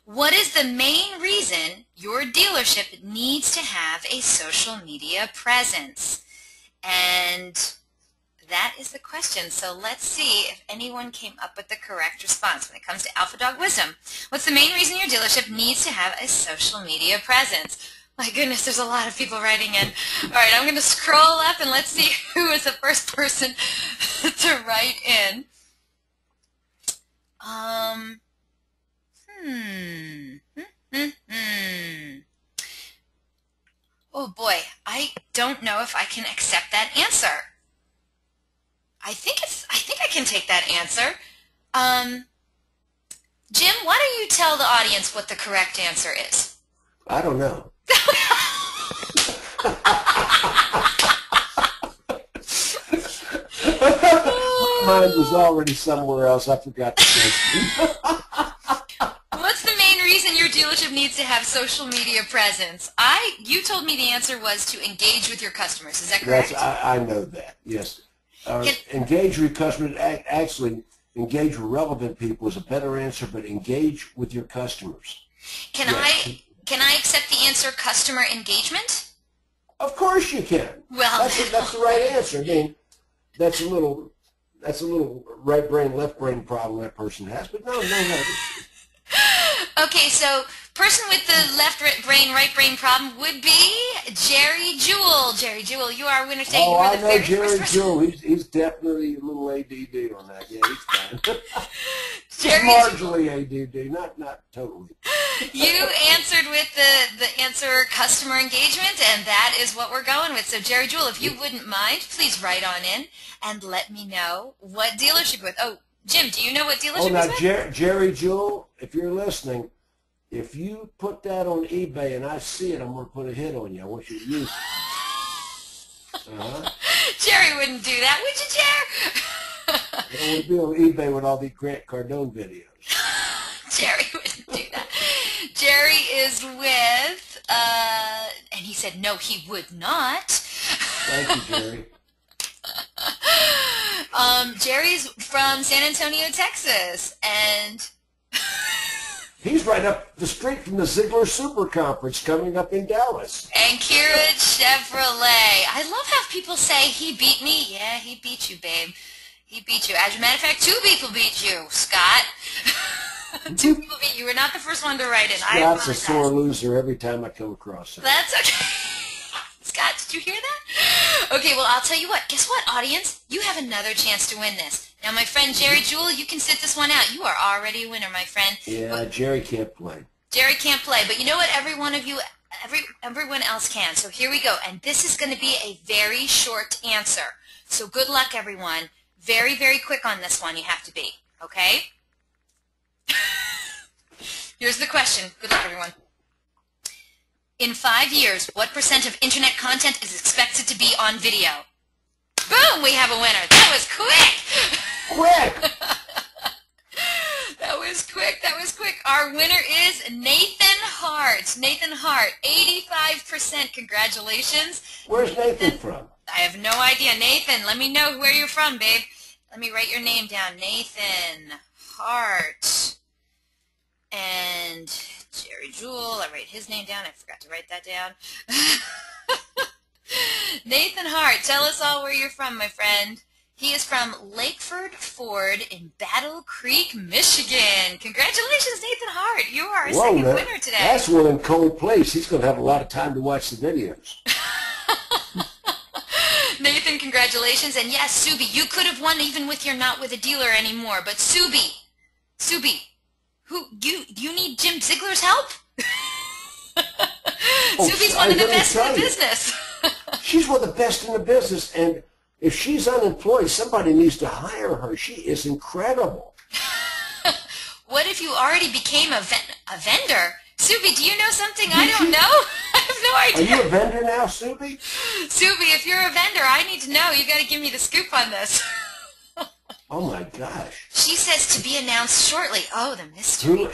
what is the main reason your dealership needs to have a social media presence? And that is the question. So let's see if anyone came up with the correct response. When it comes to Alpha Dawg wisdom, what's the main reason your dealership needs to have a social media presence? My goodness, there's a lot of people writing in. All right, I'm going to scroll up and let's see who is the first person to write in. Oh boy, I don't know if I can accept that answer. I think I can take that answer. Jim, why don't you tell the audience what the correct answer is? I don't know. My mind was already somewhere else. I forgot to say. What's the main reason your dealership needs to have social media presence? You told me the answer was to engage with your customers. Is that correct? I know that, yes. Engage with your customers, actually engage with relevant people is a better answer, but engage with your customers. Can I accept the answer customer engagement? Of course you can. Well, that's the right answer. I mean, that's a little right brain, left brain problem that person has, but no. Okay, so person with the left brain, right brain problem would be Jerry Jewell. Jerry Jewell, you are our winner today. Oh, I know Jerry Jewell. He's definitely a little ADD on that. Yeah, he's fine. Jerry marginally ADD, not totally. You answered with the answer customer engagement, and that is what we're going with. So, Jerry Jewell, if you wouldn't mind, please write on in and let me know what dealership with. Oh, Jim, do you know what dealership is with? Jerry Jewell, if you're listening, if you put that on eBay and I see it, I'm going to put a hit on you. I want you to use it. Jerry wouldn't do that, would you, Jerry? It would be on eBay with all the Grant Cardone videos. Jerry wouldn't do that. Jerry is with, and he said no, he would not. Thank you, Jerry. Jerry's from San Antonio, Texas, and he's right up the street from the Ziegler Super Conference coming up in Dallas. And Kira Chevrolet. I love how people say, he beat me. Yeah, he beat you, babe. He beat you. As a matter of fact, 2 people beat you, Scott. 2 people beat you. You were not the first one to write it. Scott's a sore loser every time I come across him. That's okay. Scott, did you hear that? Okay, well, I'll tell you what. Guess what, audience? You have another chance to win this. Now, my friend Jerry Jewell, you can sit this one out. You are already a winner, my friend. Yeah, but Jerry can't play. Jerry can't play, but you know what? Every one of you, everyone else can. So here we go. And this is going to be a very short answer. So good luck, everyone. Very, very quick on this one you have to be. Okay? Here's the question. Good luck, everyone. In 5 years, what % of Internet content is expected to be on video? Boom! We have a winner. That was quick! Quick! That was quick. That was quick. Our winner is Nathan Hart. Nathan Hart, 85%. Congratulations. Where's Nathan from? I have no idea. Nathan, let me know where you're from, babe. Let me write your name down. Nathan Hart. And Jerry Jewell. I write his name down. I forgot to write that down. Nathan Hart, tell us all where you're from, my friend. He is from Lakeford Ford in Battle Creek, Michigan. Congratulations, Nathan Hart. You are our second winner today. That's one in cold place. He's going to have a lot of time to watch the videos. Nathan, congratulations. And yes, Subi, you could have won even with you're not with a dealer anymore. But Subi, you need Jim Ziegler's help? Subi's one of the best in the business. She's one of the best in the business, and if she's unemployed, somebody needs to hire her. She is incredible. What if you already became a vendor? Subi, do you know something I don't know? I have no idea. Are you a vendor now, Subi? Subi, if you're a vendor, I need to know. You got to give me the scoop on this. Oh my gosh. She says to be announced shortly. Oh, the mystery.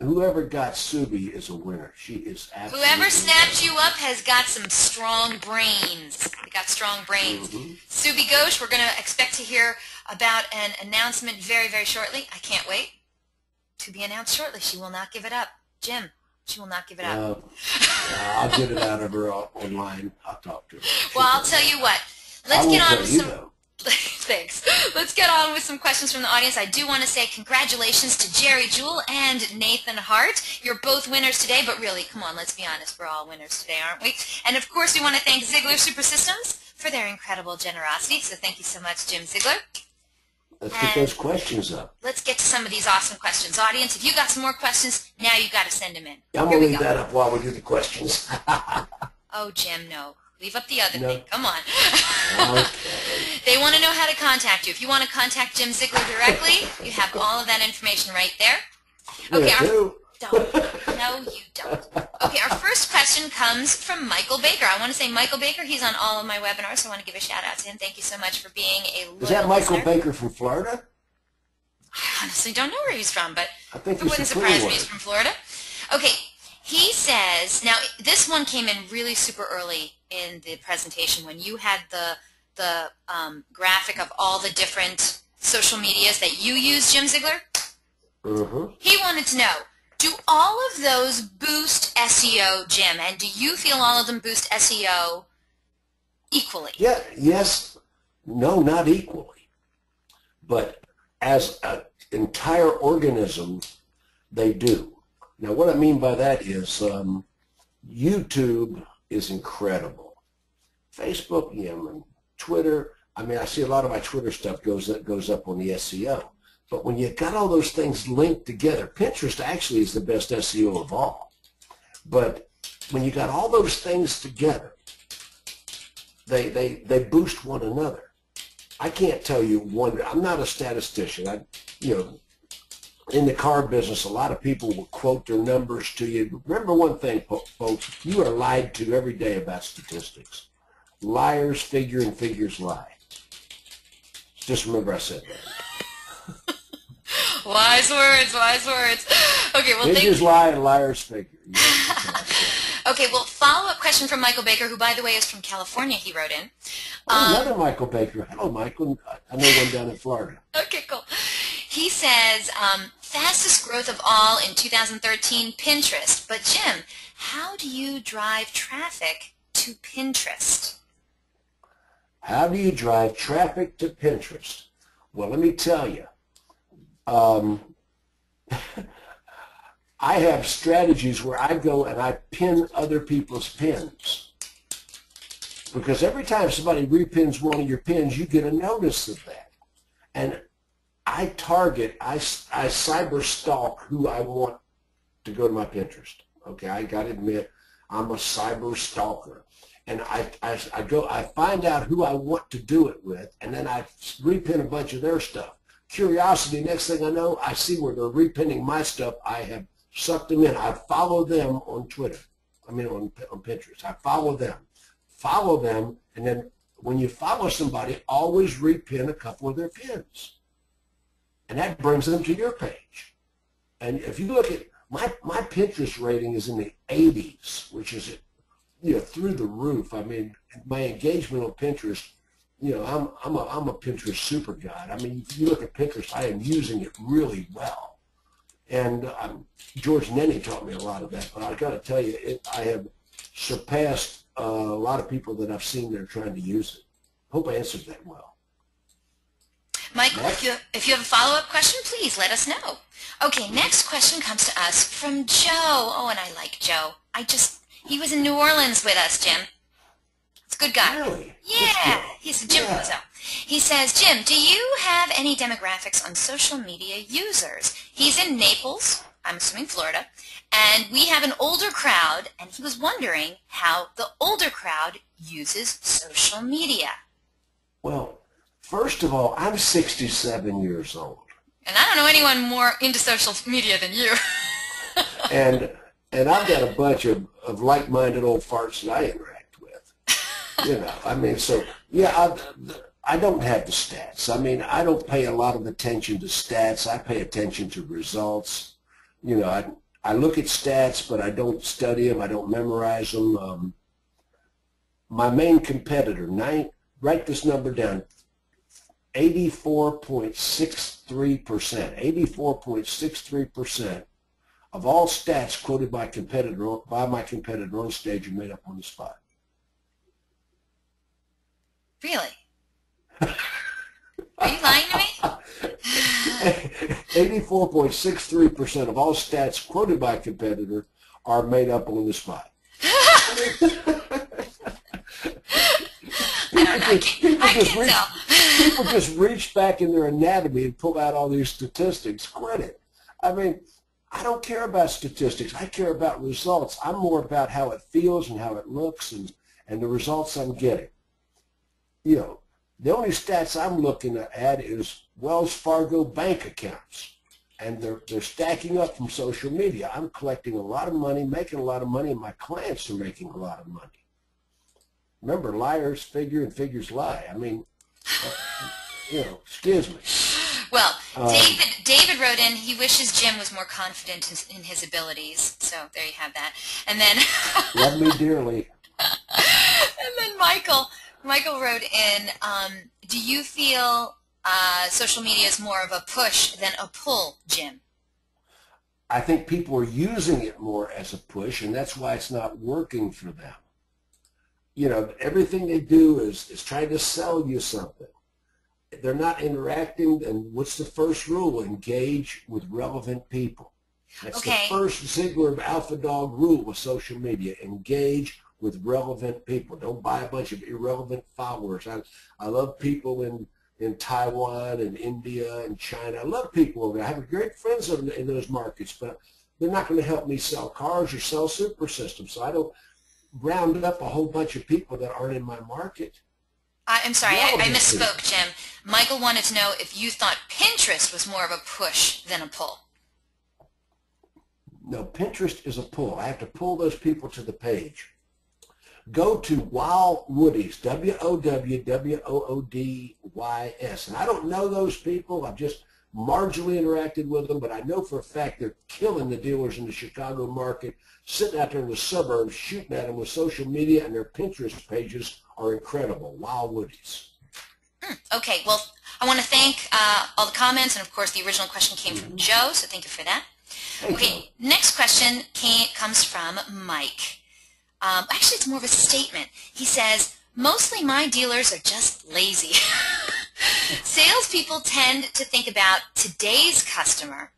Whoever got Subi is a winner. She is absolutely Whoever snapped you up has got some strong brains. They got strong brains. Subi Ghosh, we're going to expect to hear about an announcement very, very shortly. I can't wait. To be announced shortly. She will not give it up. Jim, she will not give it up. I'll get it out of her online. I'll talk to her. Well, I'll tell you what. Let's get on with some... Thanks. Let's get on with some questions from the audience. I do want to say congratulations to Jerry Jewell and Nathan Hart. You're both winners today, but really, come on, let's be honest. We're all winners today, aren't we? And, of course, we want to thank Ziegler Super Systems for their incredible generosity. So thank you so much, Jim Ziegler. Let's get those questions up. Let's get to some of these awesome questions. Audience, if you got some more questions, now you got to send them in. I'm going to leave that up while we do the questions. Oh, Jim, no. Leave up the other thing. Come on. Okay. They want to know how to contact you. If you want to contact Jim Ziegler directly, you have all of that information right there. Okay, No, you don't. Okay, our first question comes from Michael Baker. I want to say Michael Baker. He's on all of my webinars, so I want to give a shout out to him. Thank you so much for being a loyal Is that Michael listener. Baker from Florida? I honestly don't know where he's from, but it wouldn't surprise me he's from Florida. Okay, he says, now this one came in really super early in the presentation when you had the graphic of all the different social medias that you use, Jim Ziegler. He wanted to know, do all of those boost SEO, Jim, and do you feel all of them boost SEO equally? Yeah, yes, no, not equally. But as an entire organism, they do. Now, what I mean by that is YouTube is incredible. Facebook, and Twitter, I mean, I see a lot of my Twitter stuff goes up on the SEO. But when you got all those things linked together, Pinterest actually is the best SEO of all. But when you got all those things together, they boost one another. I can't tell you one. I'm not a statistician. In the car business, a lot of people will quote their numbers to you. Remember one thing, folks, you are lied to every day about statistics. Liars figure and figures lie. Just remember I said that. Wise words, wise words. Okay, well, figures lie and liars figure. Okay, well, follow-up question from Michael Baker, who, by the way, is from California, he wrote in. Another Michael Baker. Hello, Michael. I know one down in Florida. Okay, cool. He says, fastest growth of all in 2013, Pinterest. But, Jim, how do you drive traffic to Pinterest? How do you drive traffic to Pinterest? Well, let me tell you. I have strategies where I go and I pin other people's pins. Because every time somebody repins one of your pins, you get a notice of that. And I cyber stalk who I want to go to my Pinterest. Okay, I got to admit, I'm a cyber stalker. And I find out who I want to do it with, and then I repin a bunch of their stuff. Curiosity, next thing I know, I see where they're repinning my stuff. I have sucked them in. I follow them on Twitter. I mean on Pinterest. I follow them, and then when you follow somebody, always repin a couple of their pins. And that brings them to your page. And if you look at my Pinterest rating is in the 80s, which is through the roof. I mean, my engagement on Pinterest, I'm a Pinterest super god. I mean, if you look at Pinterest, I am using it really well. And George Nenny taught me a lot of that. But I got to tell you, I have surpassed a lot of people that I've seen there trying to use it. Hope I answered that well. Michael, if you have a follow-up question, please let us know. Okay, next question comes to us from Joe. Oh, and I like Joe. He was in New Orleans with us, Jim. It's a good guy. Really? Yeah. He's a Jim Lizzo. He says, Jim, do you have any demographics on social media users? He's in Naples, I'm assuming Florida, and we have an older crowd, and he was wondering how the older crowd uses social media. Well, first of all, I'm 67 years old. And I don't know anyone more into social media than you. and I've got a bunch of like-minded old farts that I interact with. You know, I mean, so, yeah, I don't have the stats. I mean, I don't pay a lot of attention to stats. I pay attention to results. You know, I look at stats, but I don't study them. I don't memorize them. My main competitor, write this number down, 84.63%. 84.63% of all stats quoted by my competitor on stage are made up on the spot. Really? Are you lying to me? 84.63% of all stats quoted by a competitor are made up on the spot. I can't tell. People just reach back in their anatomy and pull out all these statistics. Credit. I mean, I don't care about statistics. I care about results. I'm more about how it feels and how it looks and the results I'm getting. You know, the only stats I'm looking at is Wells Fargo bank accounts, and they're stacking up from social media. I'm collecting a lot of money, making a lot of money, and my clients are making a lot of money. Remember, liars figure and figures lie. I mean, you know, excuse me. Well, David wrote in, he wishes Jim was more confident in his abilities. So there you have that. And then love me dearly. And then Michael wrote in, do you feel social media is more of a push than a pull, Jim? I think people are using it more as a push, and that's why it's not working for them. You know, everything they do is trying to sell you something. They're not interacting, and what's the first rule? Engage with relevant people. That's okay. The first Ziegler Alpha Dawg rule with social media. Engage with relevant people. Don't buy a bunch of irrelevant followers. I love people in Taiwan and India and China. I love people over there. I have great friends in those markets, but they're not going to help me sell cars or sell super systems. So I don't round up a whole bunch of people that aren't in my market. I'm sorry, I misspoke, Jim. Michael wanted to know if you thought Pinterest was more of a push than a pull. No, Pinterest is a pull. I have to pull those people to the page. Go to Wow Woodies, WOWWOODYS. And I don't know those people. I've just marginally interacted with them, but I know for a fact they're killing the dealers in the Chicago market, sitting out there in the suburbs, shooting at them with social media, and their Pinterest pages are incredible. Wow Woodies. Okay, well, I want to thank all the comments, and of course the original question came from Joe, so thank you for that. Okay, next question comes from Mike. Actually, it's more of a statement. He says, mostly my dealers are just lazy. Salespeople tend to think about today's customer,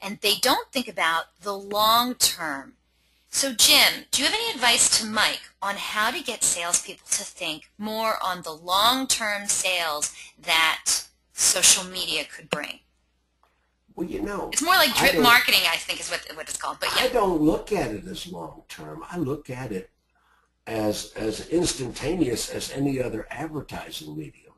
and they don't think about the long term. So, Jim, do you have any advice to Mike on how to get salespeople to think more on the long-term sales that social media could bring? Well, you know, it's more like drip marketing, I think, is what it's called. But yeah. I don't look at it as long-term. I look at it as instantaneous as any other advertising medium.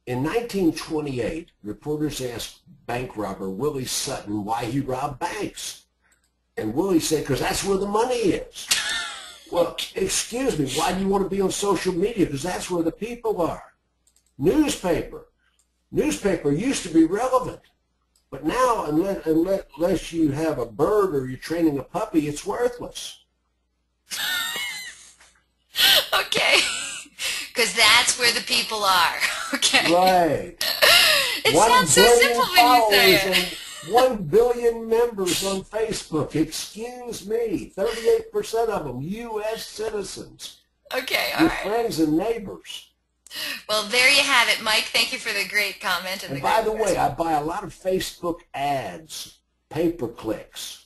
In 1928, reporters asked bank robber Willie Sutton why he robbed banks. And Willie said, because that's where the money is. Well, excuse me, why do you want to be on social media? Because that's where the people are. Newspaper used to be relevant. But now, unless you have a bird or you're training a puppy, it's worthless. Okay. Because that's where the people are. Okay. Right. It sounds so simple when you say it. 1 billion members on Facebook. Excuse me. 38% of them U.S. citizens. Okay, all right. Friends and neighbors. Well, there you have it, Mike. Thank you for the great comment. And by the way, I buy a lot of Facebook ads, pay-per-clicks.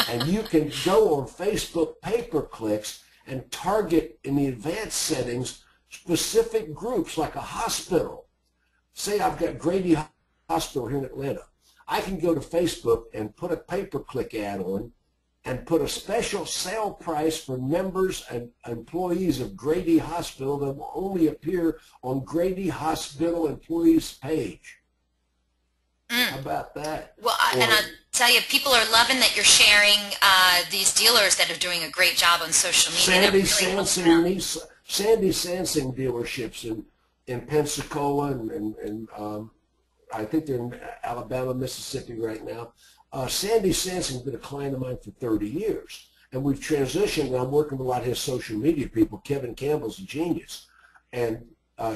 And you can go on Facebook pay-per-clicks and target in the advanced settings specific groups like a hospital. Say I've got Grady Hospital here in Atlanta. I can go to Facebook and put a pay-per-click ad on and put a special sale price for members and employees of Grady Hospital that will only appear on Grady Hospital employees page. How about that? Well, and I'll tell you, people are loving that you're sharing these dealers that are doing a great job on social media. Sandy Sansing dealerships in Pensacola and I think they're in Alabama, Mississippi right now. Sandy Sansing's been a client of mine for 30 years. And we've transitioned, and I'm working with a lot of his social media people. Kevin Campbell's a genius. And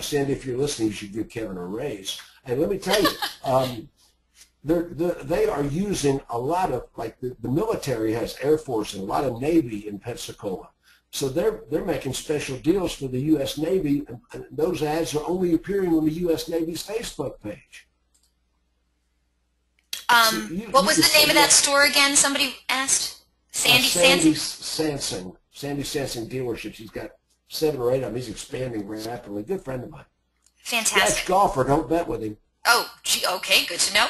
Sandy, if you're listening, you should give Kevin a raise. And let me tell you, they are using a lot of, like the military has Air Force and a lot of Navy in Pensacola. So they're making special deals for the U.S. Navy, and those ads are only appearing on the U.S. Navy's Facebook page. What was the name of that store again? Somebody asked. Sandy Sansing dealerships. He's got 7 or 8 of them. He's expanding rapidly. Good friend of mine. Fantastic. Scratch golfer. Don't bet with him. Oh, gee, okay, good to know.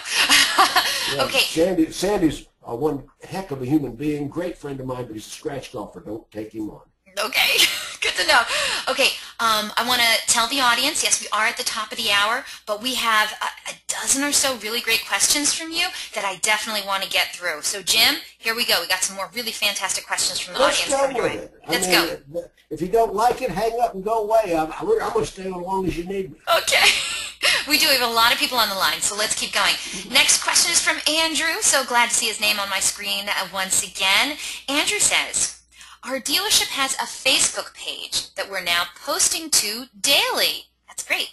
Yeah, Okay. Sandy's one heck of a human being. Great friend of mine, but he's a scratch golfer. Don't take him on. Okay, good to know. Okay, I want to tell the audience, yes, we are at the top of the hour, but we have a dozen or so really great questions from you that I definitely want to get through. So, Jim, here we go. We got some more really fantastic questions from the audience. Let's go. If you don't like it, hang up and go away. I'm going to stay as long as you need me. Okay. We do. We have a lot of people on the line, so let's keep going. Next question is from Andrew. So glad to see his name on my screen once again. Andrew says, our dealership has a Facebook page that we're now posting to daily. That's great.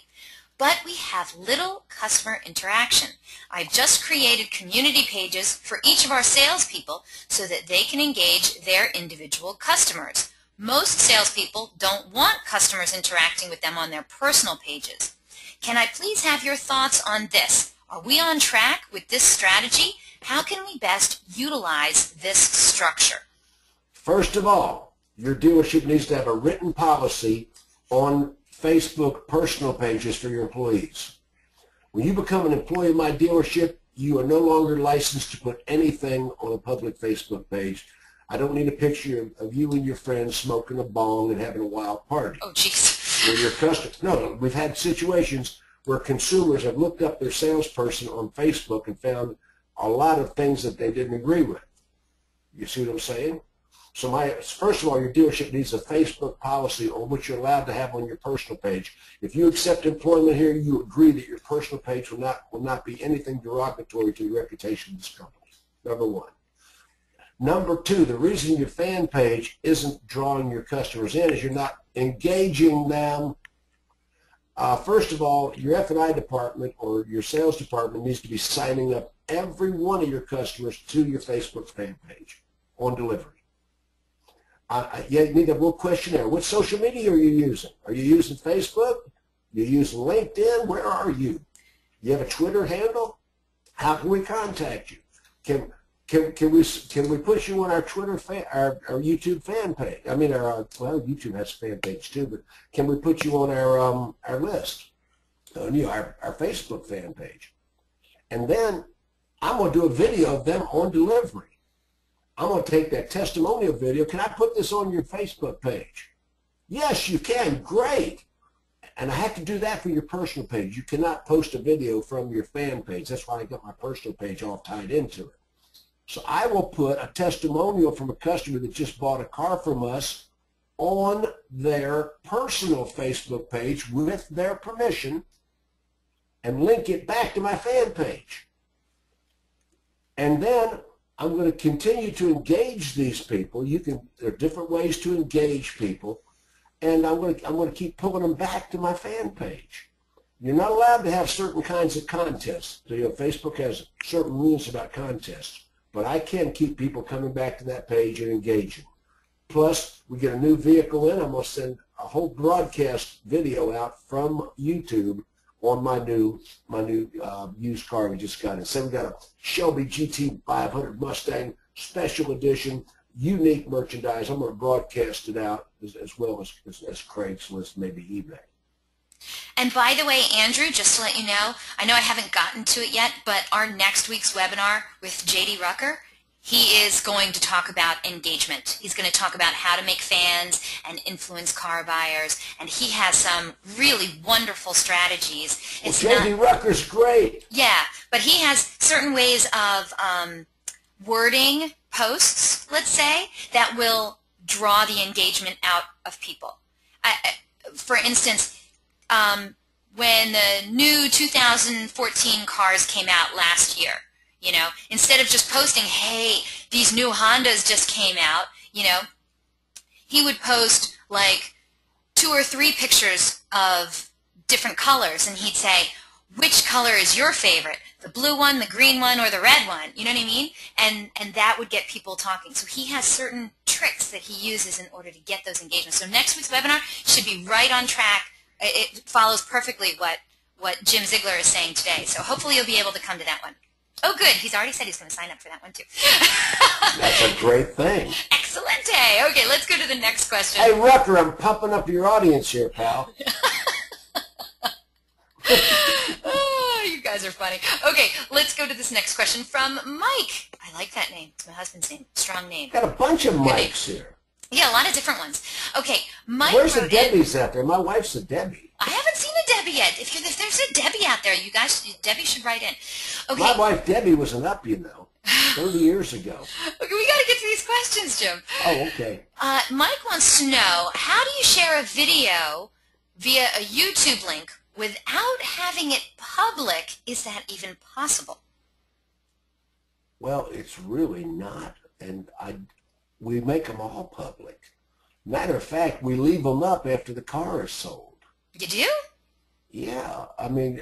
But we have little customer interaction. I've just created community pages for each of our salespeople so that they can engage their individual customers. Most salespeople don't want customers interacting with them on their personal pages. Can I please have your thoughts on this? Are we on track with this strategy? How can we best utilize this structure? First of all, your dealership needs to have a written policy on Facebook personal pages for your employees. When you become an employee of my dealership, you are no longer licensed to put anything on a public Facebook page. I don't need a picture of you and your friends smoking a bong and having a wild party. Oh, jeez. Where your customers, no, we've had situations where consumers have looked up their salesperson on Facebook and found a lot of things that they didn't agree with. You see what I'm saying? So first of all, your dealership needs a Facebook policy on what you're allowed to have on your personal page. If you accept employment here, you agree that your personal page will not be anything derogatory to the reputation of this company. Number one. Number two, the reason your fan page isn't drawing your customers in is you're not engaging them. First of all, your F&I department or your sales department needs to be signing up every one of your customers to your Facebook fan page on delivery. You need a little questionnaire. What social media are you using? Are you using Facebook? Are you using LinkedIn? Where are you? You have a Twitter handle? How can we contact you? Can we put you on our Twitter our YouTube fan page? I mean, well, YouTube has a fan page too, but can we put you on our list, our Facebook fan page? And then I'm going to do a video of them on delivery. I'm going to take that testimonial video. Can I put this on your Facebook page? Yes, you can. Great. And I have to do that for your personal page. You cannot post a video from your fan page. That's why I got my personal page all tied into it. So I will put a testimonial from a customer that just bought a car from us on their personal Facebook page with their permission and link it back to my fan page. And then I'm going to continue to engage these people. There are different ways to engage people, and I'm going to keep pulling them back to my fan page. You're not allowed to have certain kinds of contests. So, Facebook has certain rules about contests, but I can keep people coming back to that page and engaging. Plus, we get a new vehicle in. I'm going to send a whole broadcast video out from YouTube on my new used car we just got in. So we got a Shelby GT 500 Mustang special edition, unique merchandise. I'm going to broadcast it out as well as Craigslist, maybe eBay. And by the way, Andrew, just to let you know, I know I haven't gotten to it yet, but our next week's webinar with J.D. Rucker, he is going to talk about engagement. He's going to talk about how to make fans and influence car buyers, and he has some really wonderful strategies. Well, J.D. Rucker's great. Yeah, but he has certain ways of wording posts, let's say, that will draw the engagement out of people. For instance, when the new 2014 cars came out last year, you know, instead of just posting, hey, these new Hondas just came out, you know, he would post like 2 or 3 pictures of different colors, and he'd say, which color is your favorite? The blue one, the green one, or the red one? You know what I mean? And that would get people talking. So he has certain tricks that he uses in order to get those engagements. So next week's webinar should be right on track. It follows perfectly what Jim Ziegler is saying today. So hopefully you'll be able to come to that one. Oh, good. He's already said he's going to sign up for that one, too. That's a great thing. Excelente. Okay, let's go to the next question. Hey, Rucker, I'm pumping up your audience here, pal. Oh, you guys are funny. Okay, let's go to this next question from Mike. I like that name. It's my husband's name. Strong name. Got a bunch of Mikes here. Yeah, a lot of different ones. Okay, Mike. Where's the Debbies out there? My wife's a Debbie. I haven't seen a Debbie yet. If there's a Debbie out there, you guys, Debbie should write in. Okay. My wife Debbie was an up, you know, 30 years ago. Okay, we got to get to these questions, Jim. Oh, okay. Mike wants to know, how do you share a video via a YouTube link without having it public? Is that even possible? Well, it's really not, and we make them all public. Matter of fact, we leave them up after the car is sold. You do? Yeah, I mean,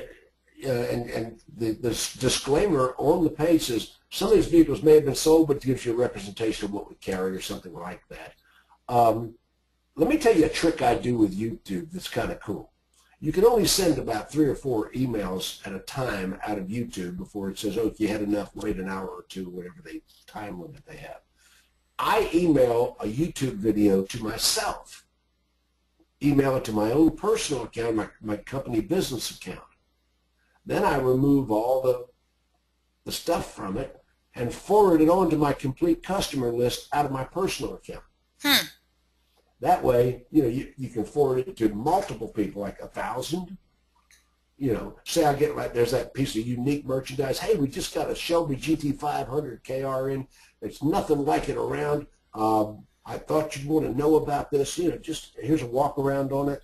and the disclaimer on the page says some of these vehicles may have been sold, but it gives you a representation of what we carry or something like that. Let me tell you a trick I do with YouTube that's kind of cool. You can only send about 3 or 4 emails at a time out of YouTube before it says, oh, if you had enough, wait an hour or 2, whatever the time limit they have. I email a YouTube video to myself, email it to my own personal account, my company business account. Then I remove all the stuff from it and forward it on to my complete customer list out of my personal account. That way, you know, you can forward it to multiple people, like 1,000. You know, say I get, like, there's that piece of unique merchandise. Hey, we just got a Shelby GT500 KR in. There's nothing like it around. I thought you'd want to know about this. You know, just here's a walk around on it.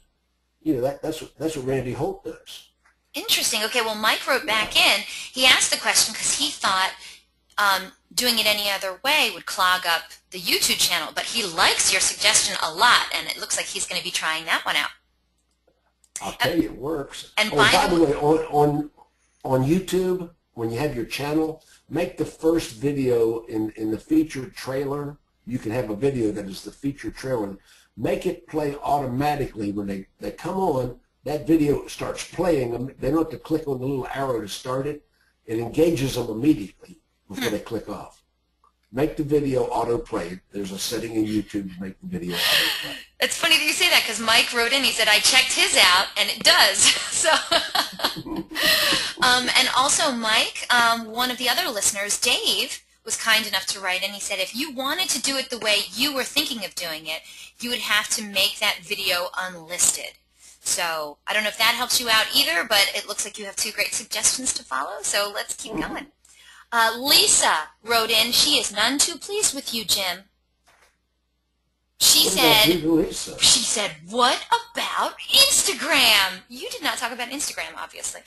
You know, that's what Randy Holt does. Interesting. Okay, well, Mike wrote back in. He asked the question because he thought doing it any other way would clog up the YouTube channel, but he likes your suggestion a lot, and it looks like he's going to be trying that one out. I'll tell you, it works. And by the way, on YouTube, when you have your channel, make the first video in the featured trailer. You can have a video that is the featured trailer. Make it play automatically when they come on. That video starts playing. They don't have to click on the little arrow to start it. It engages them immediately before they click off. Make the video autoplay. There's a setting in YouTube to make the video autoplay. It's funny that you say that because Mike wrote in. He said, I checked his out, and it does. So, and also, Mike, one of the other listeners, Dave, was kind enough to write in. He said, if you wanted to do it the way you were thinking of doing it, you would have to make that video unlisted. So I don't know if that helps you out either, but it looks like you have 2 great suggestions to follow, so let's keep going. Lisa wrote in, she is none too pleased with you, Jim. She said, what about Instagram? You did not talk about Instagram, obviously.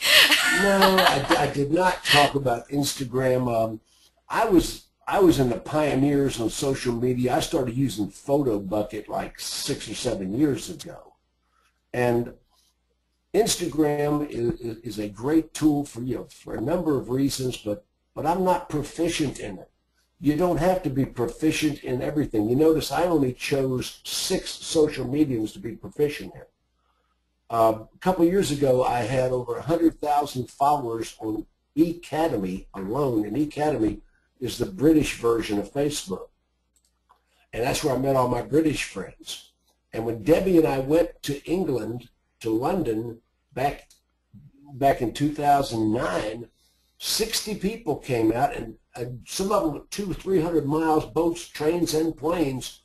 No, I did not talk about Instagram. I was in the pioneers on social media. I started using PhotoBucket like 6 or 7 years ago. And Instagram is a great tool for for a number of reasons, but I'm not proficient in it. You don't have to be proficient in everything. You notice I only chose 6 social mediums to be proficient in. A couple years ago, I had over 100,000 followers on eCademy alone, and eCademy is the British version of Facebook. And that's where I met all my British friends. And when Debbie and I went to England, to London, back in 2009, 60 people came out, and some of them 200-300 miles, boats, trains, and planes,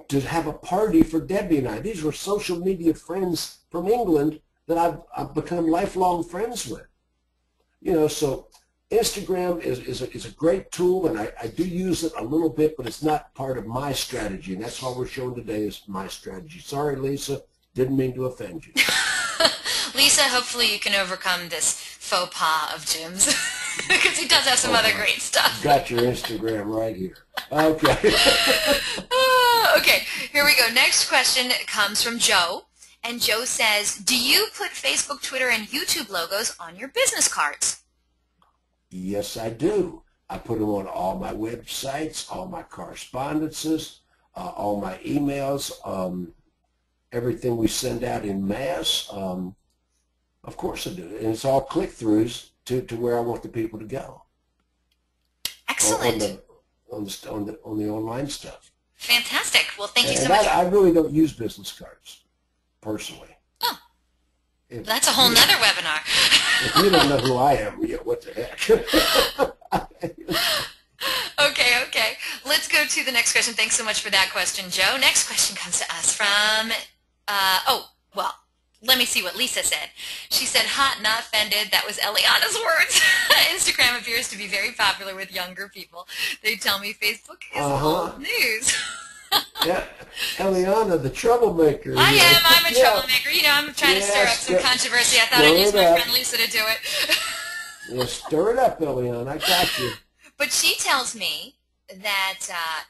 to have a party for Debbie and I. These were social media friends from England that I've become lifelong friends with. You know, so Instagram is a great tool, and I do use it a little bit, but it's not part of my strategy, and that's all we're showing today is my strategy. Sorry, Lisa, didn't mean to offend you. Lisa, hopefully you can overcome this faux pas of Jim's, because he does have some other great stuff. Got your Instagram right here. Okay. Okay, here we go. Next question comes from Joe, and Joe says, do you put Facebook, Twitter, and YouTube logos on your business cards? Yes, I do. I put them on all my websites, all my correspondences, all my emails, everything we send out in mass. Of course I do. And it's all click-throughs to where I want the people to go. Excellent. On the online stuff. Fantastic. Well, thank you so much. I really don't use business cards, personally. Oh, that's a whole nother webinar. If you don't know who I am, yeah, what the heck? Okay. Let's go to the next question. Thanks so much for that question, Joe. Next question comes to us from, let me see what Lisa said. She said, hot, not offended. That was Eliana's words. Instagram appears to be very popular with younger people. They tell me Facebook is old news. Yeah, Eliana, the troublemaker. I'm a troublemaker. You know, I'm trying to stir up some controversy. I thought I'd use my friend Lisa to do it. Yeah, stir it up, Eliana. I got you. But she tells me that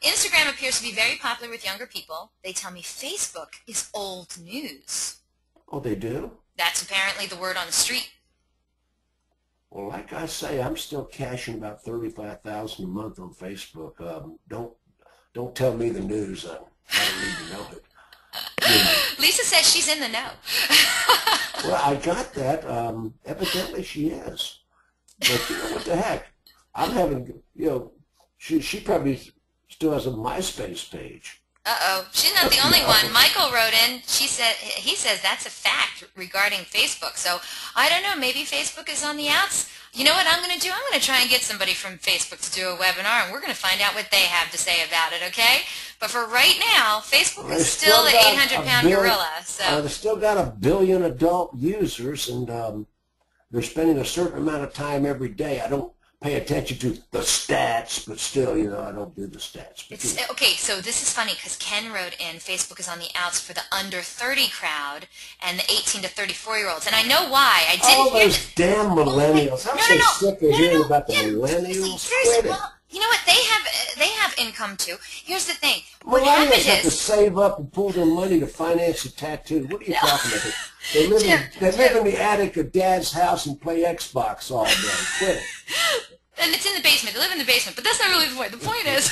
Instagram appears to be very popular with younger people. They tell me Facebook is old news. Oh, they do? That's apparently the word on the street. Well, like I say, I'm still cashing about $35,000 a month on Facebook. Don't tell me the news. I don't need to know it. Yeah. Lisa says she's in the know. Well, I got that. Evidently she is. But you know what the heck? I'm having, you know, she probably still has a MySpace page. Uh-oh. She's not the only one. Michael wrote in. He says that's a fact regarding Facebook. So I don't know. Maybe Facebook is on the outs. You know what I'm going to do? I'm going to try and get somebody from Facebook to do a webinar, and we're going to find out what they have to say about it, okay? But for right now, Facebook is still the 800-pound gorilla. So they've still got 1 billion adult users, and they're spending a certain amount of time every day. I don't pay attention to the stats, but still, you know, I don't do the stats. Okay, so this is funny because Ken wrote in, Facebook is on the outs for the under 30 crowd and the 18 to 34-year-olds. And I know why. I didn't all those damn millennials. I'm so sick of hearing about the millennials. Seriously, well, you know what? They have income too. Here's the thing. Millennials have to save up and pull their money to finance a tattoo. What are you talking about? They live in the attic of Dad's house and play Xbox all day. Quit it. And it's in the basement. They live in the basement. But that's not really the point. The point is,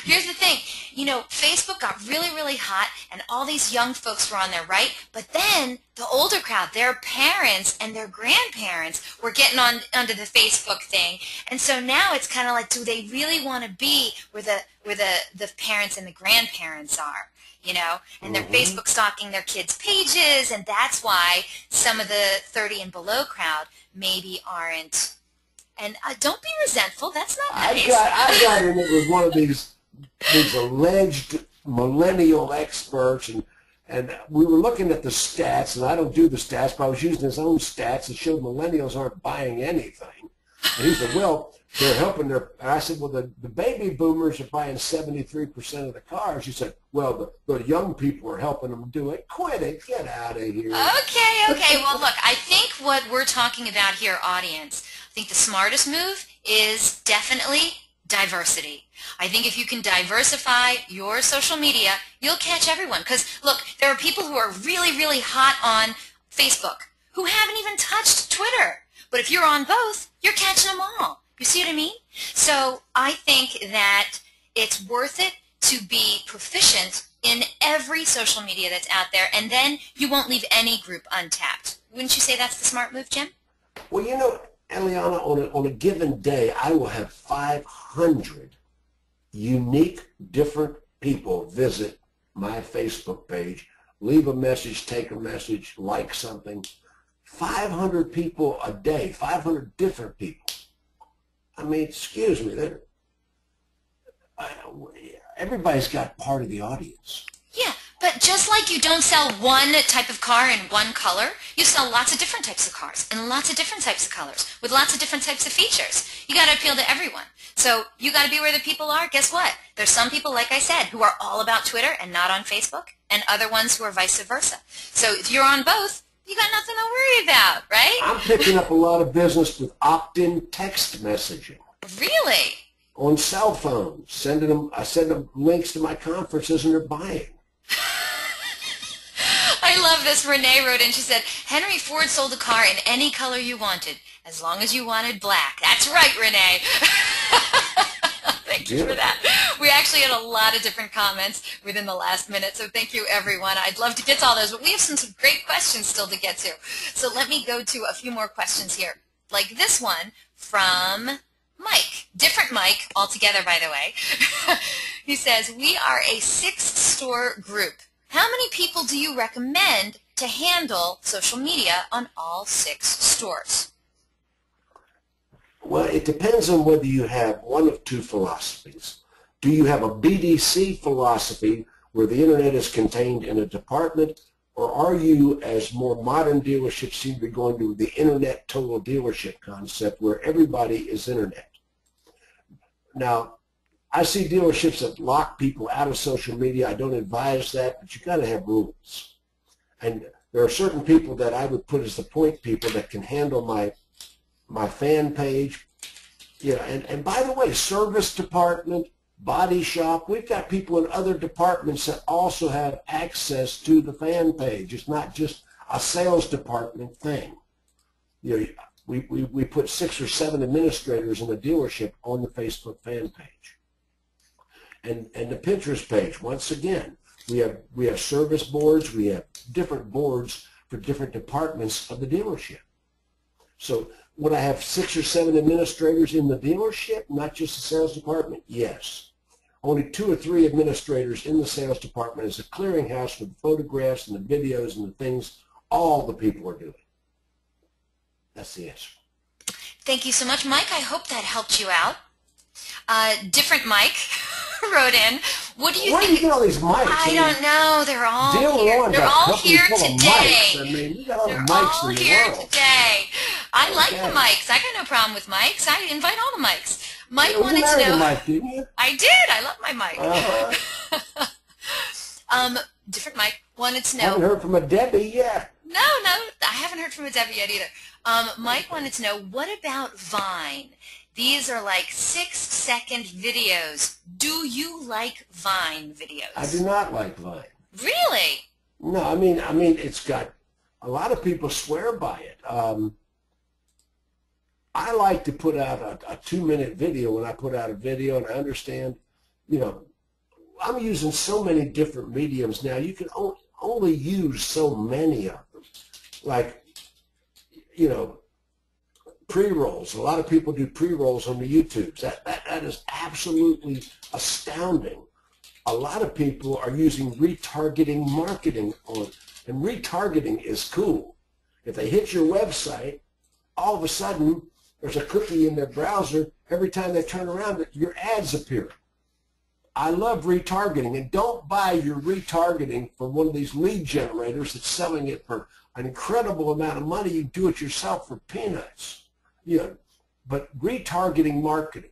here's the thing. You know, Facebook got really, really hot, and all these young folks were on there, right? But then the older crowd, their parents and their grandparents were getting on under the Facebook thing. And so now it's kind of like, do they really want to be where the parents and the grandparents are? You know, and they're Facebook stalking their kids' pages, and that's why some of the 30 and below crowd maybe aren't. And don't be resentful. That's not nice. I got in it with one of these alleged millennial experts, and we were looking at the stats, and I don't do the stats, but I was using his own stats that showed millennials aren't buying anything. And he said, well, they're helping their, and I said, well, the baby boomers are buying 73% of the cars. He said, well, the young people are helping them do it. Quit it. Get out of here. Okay. Well, look, I think what we're talking about here, audience, I think the smartest move is definitely diversity. I think if you can diversify your social media, you'll catch everyone. Because, look, there are people who are really, really hot on Facebook who haven't even touched Twitter. But if you're on both, you're catching them all. You see what I mean? So I think that it's worth it to be proficient in every social media that's out there, and then you won't leave any group untapped. Wouldn't you say that's the smart move, Jim? Well, you know, Eliana, on a given day, I will have 500 unique, different people visit my Facebook page, leave a message, take a message, like something. 500 people a day, 500 different people. I mean, excuse me, everybody's got part of the audience. Yeah, but just like you don't sell one type of car in one color, you sell lots of different types of cars in lots of different types of colors with lots of different types of features. You got to appeal to everyone. So you got to be where the people are. Guess what? There's some people, like I said, who are all about Twitter and not on Facebook, and other ones who are vice versa. So if you're on both, you got nothing to worry about, right? I'm picking up a lot of business with opt-in text messaging. Really? On cell phones, I send them links to my conferences, and they're buying. I love this. Renee wrote in. She said, Henry Ford sold a car in any color you wanted, as long as you wanted black. That's right, Renee. Thank you for that. We actually had a lot of different comments within the last minute, so thank you, everyone. I'd love to get to all those, but we have some great questions still to get to. So let me go to a few more questions here, like this one from Mike. Different Mike altogether, by the way. He says, we are a 6-store group. How many people do you recommend to handle social media on all 6 stores? Well, it depends on whether you have one of two philosophies. Do you have a BDC philosophy where the internet is contained in a department, or are you, as more modern dealerships seem to be going to, the internet total dealership concept where everybody is internet? Now, I see dealerships that lock people out of social media. I don't advise that, but you got to have rules. And there are certain people that I would put as the point people that can handle my fan page. Yeah, and by the way, service department, body shop, we've got people in other departments that also have access to the fan page. It's not just a sales department thing. You know, we put 6 or 7 administrators in a dealership on the Facebook fan page. And the Pinterest page, once again, we have service boards, we have different boards for different departments of the dealership. So would I have 6 or 7 administrators in the dealership, not just the sales department? Yes. Only 2 or 3 administrators in the sales department as a clearinghouse for the photographs and the videos and the things all the people are doing. That's the answer. Thank you so much, Mike. I hope that helped you out. Different Mike wrote in. What do you think? Where do you get all these mics? I don't know. They're all here. They're all here today. I mean, you got all the They're mics all in the here world. today. I like the mics. I got no problem with mics. I invite all the mics. Mike You wanted to married know. a mic, didn't you? I did. I love my mic. Different Mike wanted to know. Haven't heard from a Debbie yet. No, I haven't heard from a Debbie yet either. Mike wanted to know, what about Vine? These are like 6-second videos. Do you like Vine videos? I do not like Vine. Really? No, I mean, it's got, a lot of people swear by it. I like to put out a 2-minute video when I put out a video, and I understand, you know, I'm using so many different mediums now. You can only use so many of them. Like, you know, pre-rolls. A lot of people do pre-rolls on the YouTubes. That is absolutely astounding. A lot of people are using retargeting marketing on, and retargeting is cool. If they hit your website, all of a sudden there's a cookie in their browser. Every time they turn around, your ads appear. I love retargeting, and don't buy your retargeting from one of these lead generators that's selling it for an incredible amount of money. You do it yourself for peanuts. You know, but retargeting marketing,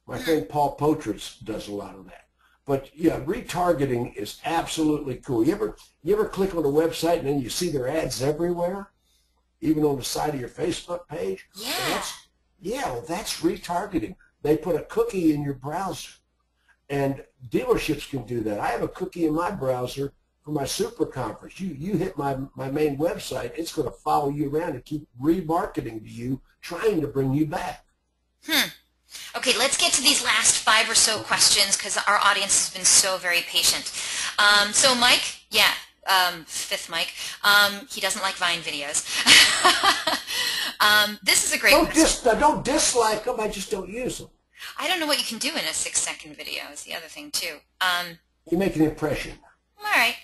my friend Paul Potritz does a lot of that. But yeah, retargeting is absolutely cool. You ever click on a website and then you see their ads everywhere, even on the side of your Facebook page? Yeah. Well, that's retargeting. They put a cookie in your browser, and dealerships can do that. I have a cookie in my browser for my super conference. You hit my main website, it's going to follow you around and keep remarketing to you, trying to bring you back. Okay, let's get to these last 5 or so questions because our audience has been so very patient. So Mike, yeah, 5th Mike, he doesn't like Vine videos. This is a great question. Don't dislike them, I just don't use them. I don't know what you can do in a 6-second video is the other thing too. You make an impression. All right.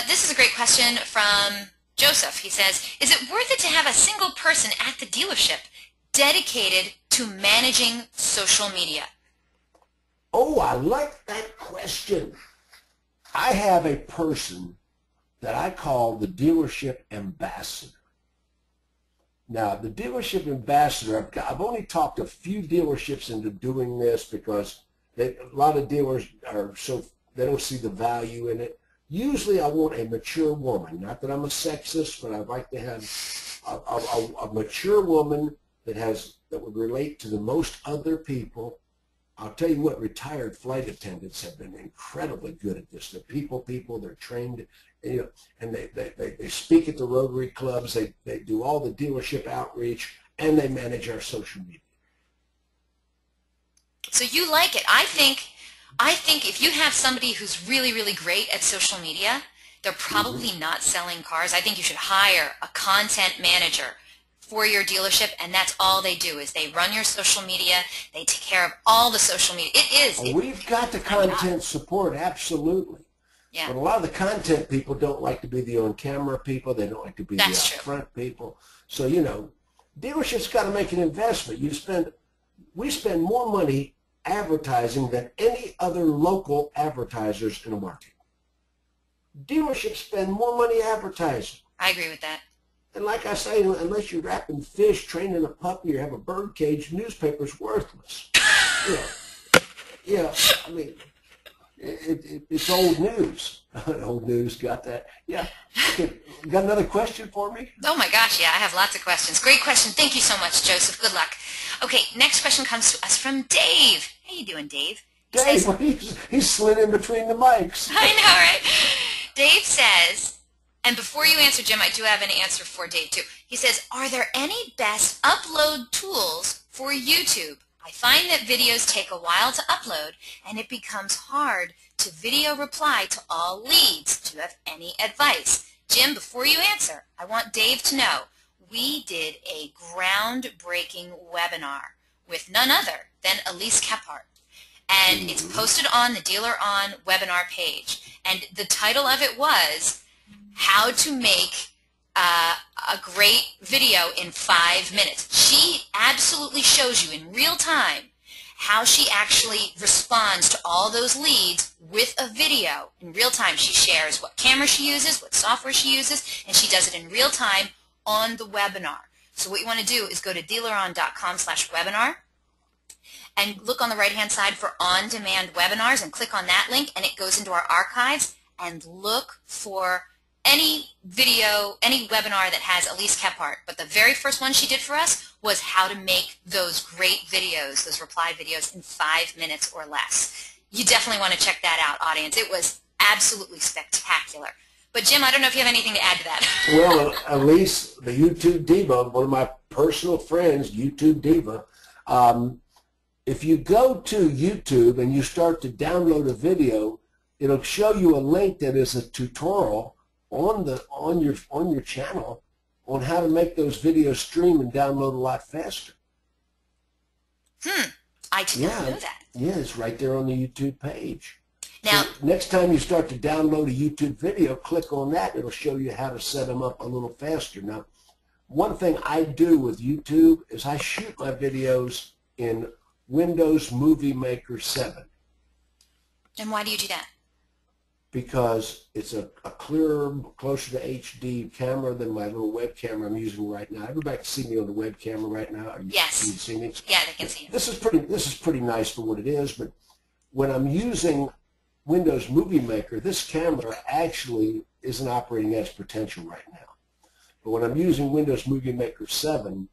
This is a great question from Joseph, he says, is it worth it to have a single person at the dealership dedicated to managing social media? Oh, I like that question. I have a person that I call the dealership ambassador. Now, the dealership ambassador, I've only talked a few dealerships into doing this because a lot of dealers they don't see the value in it. Usually I want a mature woman. Not that I'm a sexist, but I'd like to have a mature woman that would relate to the most other people. I'll tell you what, retired flight attendants have been incredibly good at this. They're people, they're trained, and they speak at the Rotary clubs, they do all the dealership outreach, and they manage our social media. So you like it. I think if you have somebody who's really, really great at social media, they're probably not selling cars. I think you should hire a content manager for your dealership, and that's all they do is they run your social media. They take care of all the social media. We've got the content support, absolutely. Yeah. But a lot of the content people don't like to be the on-camera people. They don't like to be the up-front people. So, dealerships got to make an investment. We spend more money advertising than any other local advertisers in the market. Dealerships spend more money advertising. I agree with that. And like I say, unless you're wrapping fish, training a puppy, or have a bird cage, newspaper's worthless. I mean, it's old news. Old news, got that? Yeah. Okay, got another question for me? Oh my gosh, yeah, I have lots of questions. Great question. Thank you so much, Joseph. Good luck. Okay, next question comes to us from Dave. How you doing, Dave? He's slid in between the mics. I know, right? Dave says, and before you answer, Jim, I do have an answer for Dave, too. He says, are there any best upload tools for YouTube? I find that videos take a while to upload, and it becomes hard to video reply to all leads. Do you have any advice? Jim, before you answer, I want Dave to know we did a groundbreaking webinar with none other than Elise Kephart. And it's posted on the Dealer On webinar page. And the title of it was How to Make a Great Video in 5 Minutes. She absolutely shows you in real time how she actually responds to all those leads with a video. In real time, she shares what camera she uses, what software she uses, and she does it in real time on the webinar. So what you want to do is go to dealeron.com/webinar and look on the right-hand side for on-demand webinars and click on that link, and it goes into our archives, and look for any video, any webinar that has Elise Kephart. But the very first one she did for us was how to make those great videos, those reply videos, in 5 minutes or less. You definitely want to check that out, audience. It was absolutely spectacular. But Jim, I don't know if you have anything to add to that. Well, Elise, the YouTube diva, one of my personal friends, YouTube diva, if you go to YouTube and you start to download a video, it'll show you a link that is a tutorial on your channel on how to make those videos stream and download a lot faster. I did not know that. Yeah, it's right there on the YouTube page. Now, so next time you start to download a YouTube video, click on that. It'll show you how to set them up a little faster. Now, one thing I do with YouTube is I shoot my videos in Windows Movie Maker 7. And why do you do that? Because it's a clearer, closer to HD camera than my little web camera I'm using right now. Everybody can see me on the web camera right now. Yes. Can you see me? Yeah, they can see you. This is pretty nice for what it is, but when I'm using Windows Movie Maker, this camera actually isn't operating at its potential right now. But when I'm using Windows Movie Maker 7,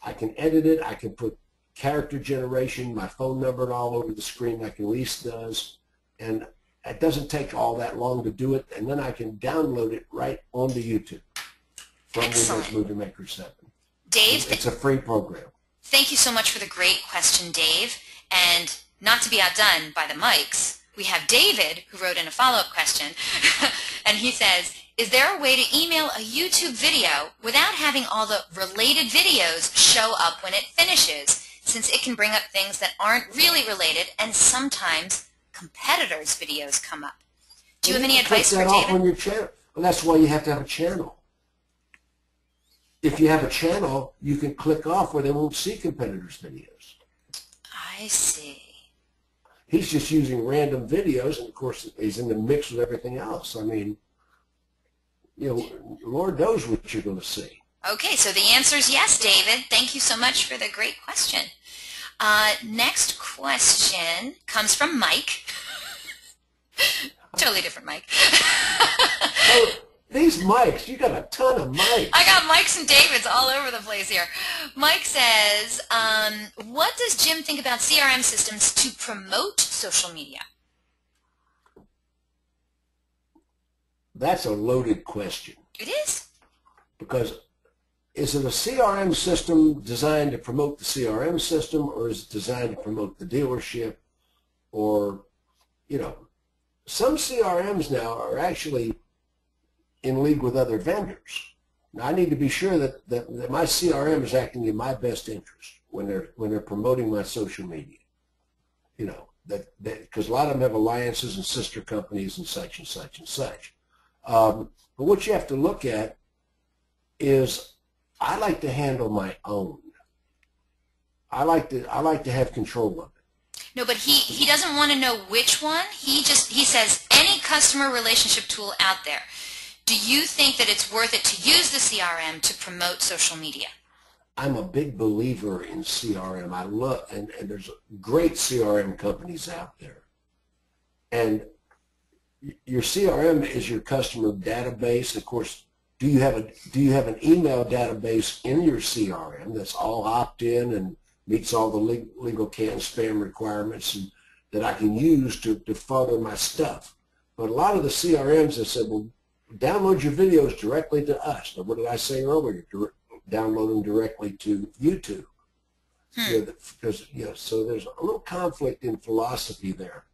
I can edit it, I can put character generation, my phone number all over the screen like Elise does, and it doesn't take all that long to do it, and then I can download it right onto YouTube from Windows Movie Maker 7. Dave, it's a free program. Thank you so much for the great question, Dave. And not to be outdone by the mics, we have David, who wrote in a follow-up question, and he says, is there a way to email a YouTube video without having all the related videos show up when it finishes, since it can bring up things that aren't really related, and sometimes competitors' videos come up? Do you have any advice for David? On your channel. Well, that's why you have to have a channel. if you have a channel, you can click off where they won't see competitors' videos. I see. He's just using random videos, and of course, he's in the mix with everything else. I mean, you know, Lord knows what you're going to see. Okay, so the answer is yes, David. Thank you so much for the great question. Next question comes from Mike. Totally different Mike. Oh, these mics, you got a ton of mics. I got Mikes and Davids all over the place here. Mike says, what does Jim think about CRM systems to promote social media? That's a loaded question. It is. Because is it a CRM system designed to promote the CRM system, or is it designed to promote the dealership? Or, you know, some CRMs now are actually in league with other vendors. Now, I need to be sure that my CRM is acting in my best interest when they're promoting my social media. You know, because a lot of them have alliances and sister companies and such and such and such. But what you have to look at is, I like to handle my own. I like to have control of it. No, but he doesn't want to know which one. He says any customer relationship tool out there. Do you think that it's worth it to use the CRM to promote social media? I'm a big believer in CRM. I love, and there's great CRM companies out there. And your CRM is your customer database. Of course, do you have an email database in your CRM that's all opt-in and meets all the legal canned spam requirements and that I can use to further my stuff? But a lot of the CRMs have said, well, download your videos directly to us. Now, what did I say earlier? Download them directly to YouTube. You know, because, you know, so there's a little conflict in philosophy there.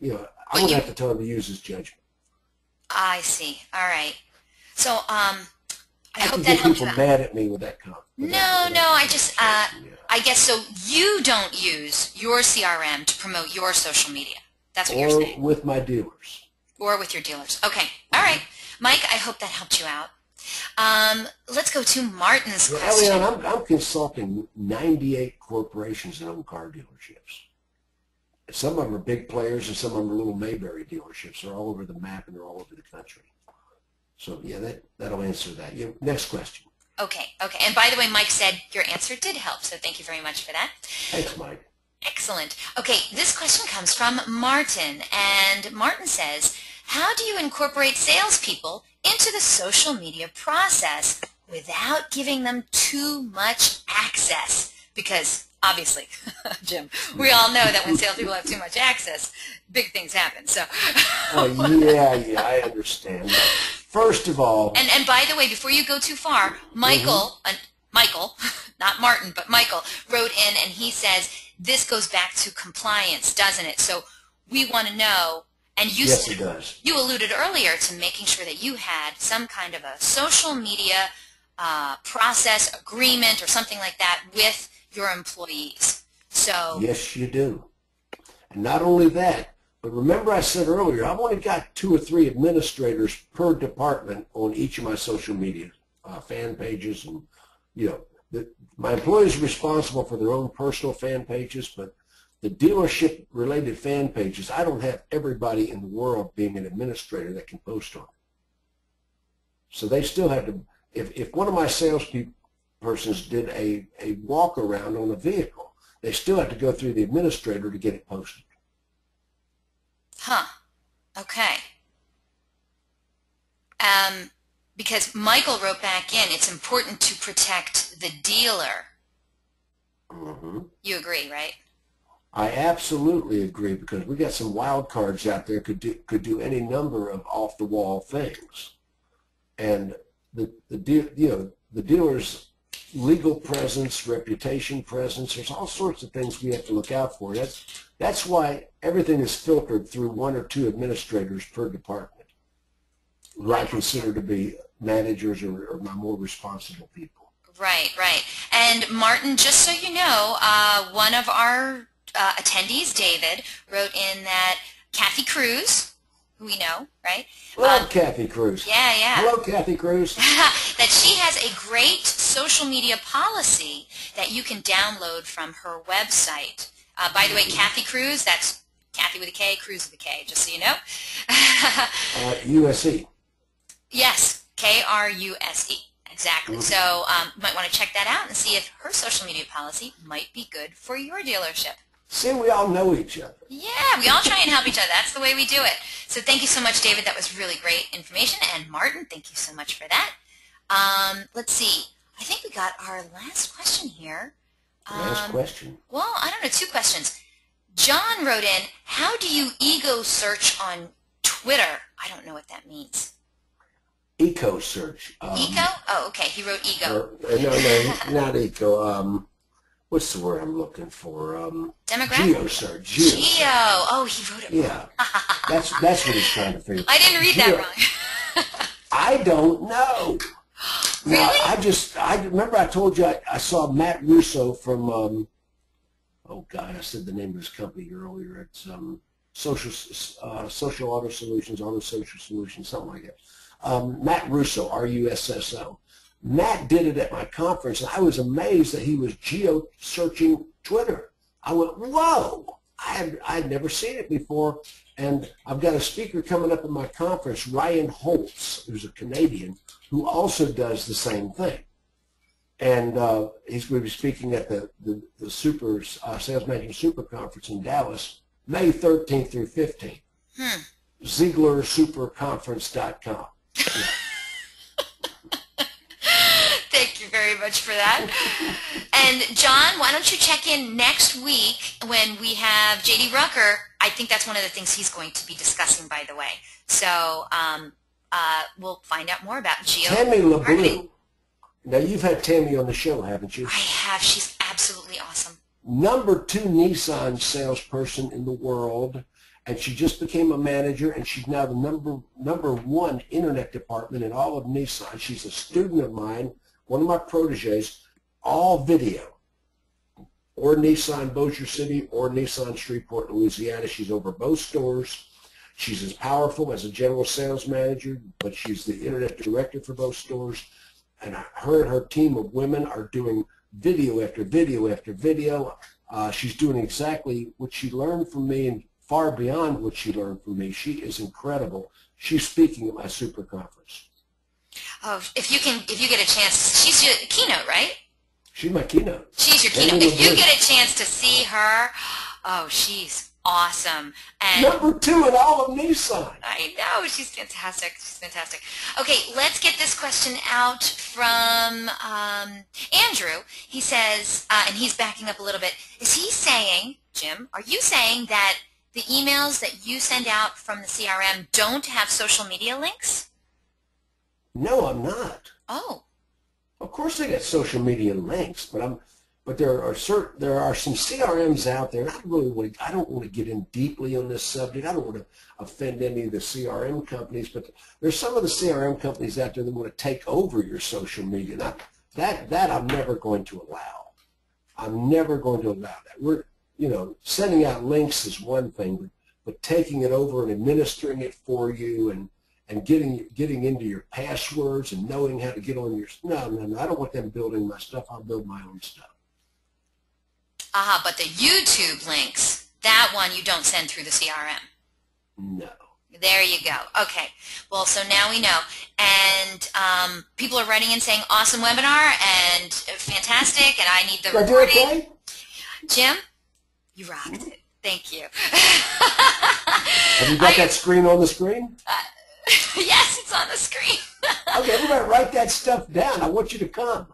You know, I'm going to have to tell him to use his judgment. I see. All right. So I hope can that get helps you people out. mad at me with that comment. I guess so you don't use your CRM to promote your social media. That's what you're saying. Or with my dealers. Or with your dealers. Okay. All right. Mike, I hope that helped you out. Let's go to Martin's question. Eliana, I'm consulting 98 corporations that own car dealerships. Some of them are big players and some of them are little Mayberry dealerships. They're all over the map and they're all over the country. So, yeah, that'll answer that. Yeah, next question. Okay. And by the way, Mike said your answer did help, so thank you very much for that. Thanks, Mike. Excellent. Okay, this question comes from Martin, and Martin says, how do you incorporate salespeople into the social media process without giving them too much access? Because, obviously, Jim, we all know that when salespeople have too much access, big things happen. So. Yeah, I understand. First of all. And by the way, before you go too far, Michael, not Martin, but Michael, wrote in and he says, this goes back to compliance, doesn't it? So we want to know, and you yes, it does. You alluded earlier to making sure that you had some kind of a social media process agreement or something like that with your employees. So yes, you do. And not only that, but remember I said earlier, I've only got 2 or 3 administrators per department on each of my social media fan pages, and you know, my employees are responsible for their own personal fan pages, but the dealership related fan pages, I don't have everybody in the world being an administrator that can post on it. So they still have to, if one of my salespersons did a walk around on a vehicle, they still have to go through the administrator to get it posted. Huh. Okay. Because Michael wrote back in, it's important to protect the dealer. Mm-hmm. You agree, right? I absolutely agree, because we got some wild cards out there could do any number of off the wall things, and the dealer's legal presence, reputation presence, there's all sorts of things we have to look out for. That's why everything is filtered through 1 or 2 administrators per department, who I consider to be managers or my more responsible people. Right. And Martin, just so you know, one of our attendees, David, wrote in that Kathy Cruz, who we know, right? Love Kathy Cruz. Yeah, yeah. Hello, Kathy Cruz. That she has a great social media policy that you can download from her website. By the way, Kathy Cruz, that's Kathy with a K, Cruz with a K, just so you know. USE. Yes, Kruse. Exactly. So you might want to check that out and see if her social media policy might be good for your dealership. See, we all know each other. Yeah, we all try and help each other. That's the way we do it. So thank you so much, David. That was really great information. And Martin, thank you so much for that. Let's see. I think we got our last question here. Last question. Well, I don't know, 2 questions. John wrote in, how do you ego search on Twitter? I don't know what that means. Eco search. Eco? Oh, okay. He wrote ego. No, not eco. What's the word I'm looking for? Demographic? Geo search. Geo. Oh, he wrote it wrong. Yeah. That's what he's trying to figure out. I didn't read that wrong. I don't know. Really? Now, I remember I told you I saw Matt Russo from, oh God, I said the name of his company earlier. It's Social Auto Solutions, Auto Social Solutions, something like that. Matt Russo, R-U-S-S-O. Matt did it at my conference, and I was amazed that he was geo-searching Twitter. I went, whoa! I had never seen it before, and I've got a speaker coming up at my conference, Ryan Holtz, who's a Canadian, who also does the same thing. And he's going to be speaking at the Sales Management Super Conference in Dallas, May 13th through 15th. ZieglerSuperConference.com. Yeah. Thank you very much for that. And John, why don't you check in next week when we have J.D. Rucker? I think that's one of the things he's going to be discussing, by the way. So we'll find out more about geo. Tammy LeBlue. Now, you've had Tammy on the show, haven't you? I have. She's absolutely awesome. #2 Nissan salesperson in the world, and she just became a manager, and she's now the number 1 internet department in all of Nissan. She's a student of mine, one of my proteges, all video, or Nissan Bossier City or Nissan Shreveport, Louisiana. She's over both stores. She's as powerful as a general sales manager, but she's the internet director for both stores. And her and her team of women are doing video after video after video. She's doing exactly what she learned from me and far beyond what she learned from me. She is incredible. She's speaking at my super conference. Oh, if you get a chance, she's your keynote, right? She's my keynote. She's your keynote. If you get a chance to see her, oh, she's awesome. And #2 in all of Nissan. I know. She's fantastic. She's fantastic. Okay, let's get this question out from Andrew. He says, and he's backing up a little bit, is he saying, Jim, are you saying that the emails that you send out from the CRM don't have social media links? No, I'm not. Oh. Of course they got social media links, but there are some CRMs out there. And I don't want to get in deeply on this subject. I don't want to offend any of the CRM companies, but there's some of the CRM companies out there that want to take over your social media. Now, that I'm never going to allow. I'm never going to allow that. Sending out links is one thing, but taking it over and administering it for you and getting into your passwords and knowing how to get on your no. I don't want them building my stuff. I'll build my own stuff. But the YouTube links, that one you don't send through the CRM. No. There you go. Okay. Well, so now we know. And people are writing in saying, awesome webinar and fantastic, and I need the recording. Okay? Jim, you rocked it. Thank you. Have you got that screen on the screen? Yes, it's on the screen. Okay, everybody write that stuff down. I want you to come.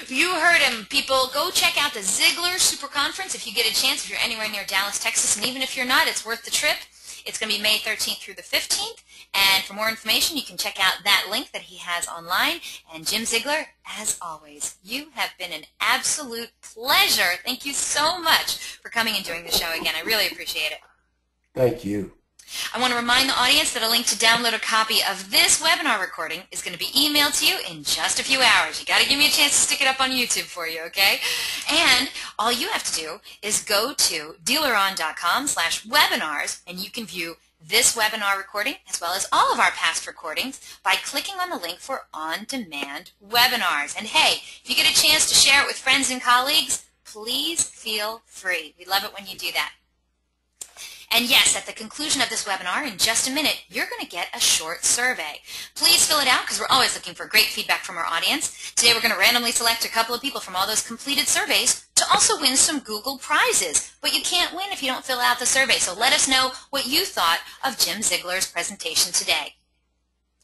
You heard him, people. Go check out the Ziegler Super Conference if you get a chance, if you're anywhere near Dallas, Texas. And even if you're not, it's worth the trip. It's going to be May 13th through the 15th. And for more information, you can check out that link that he has online. And Jim Ziegler, as always, you have been an absolute pleasure. Thank you so much for coming and doing the show again. I really appreciate it. Thank you. I want to remind the audience that a link to download a copy of this webinar recording is going to be emailed to you in just a few hours. You got to give me a chance to stick it up on YouTube for you, okay? And all you have to do is go to dealeron.com/webinars, and you can view this webinar recording, as well as all of our past recordings, by clicking on the link for on-demand webinars. And hey, if you get a chance to share it with friends and colleagues, please feel free. We love it when you do that. And yes, at the conclusion of this webinar, in just a minute, you're going to get a short survey. Please fill it out because we're always looking for great feedback from our audience. Today we're going to randomly select a couple of people from all those completed surveys to also win some Google prizes. But you can't win if you don't fill out the survey, so let us know what you thought of Jim Ziegler's presentation today.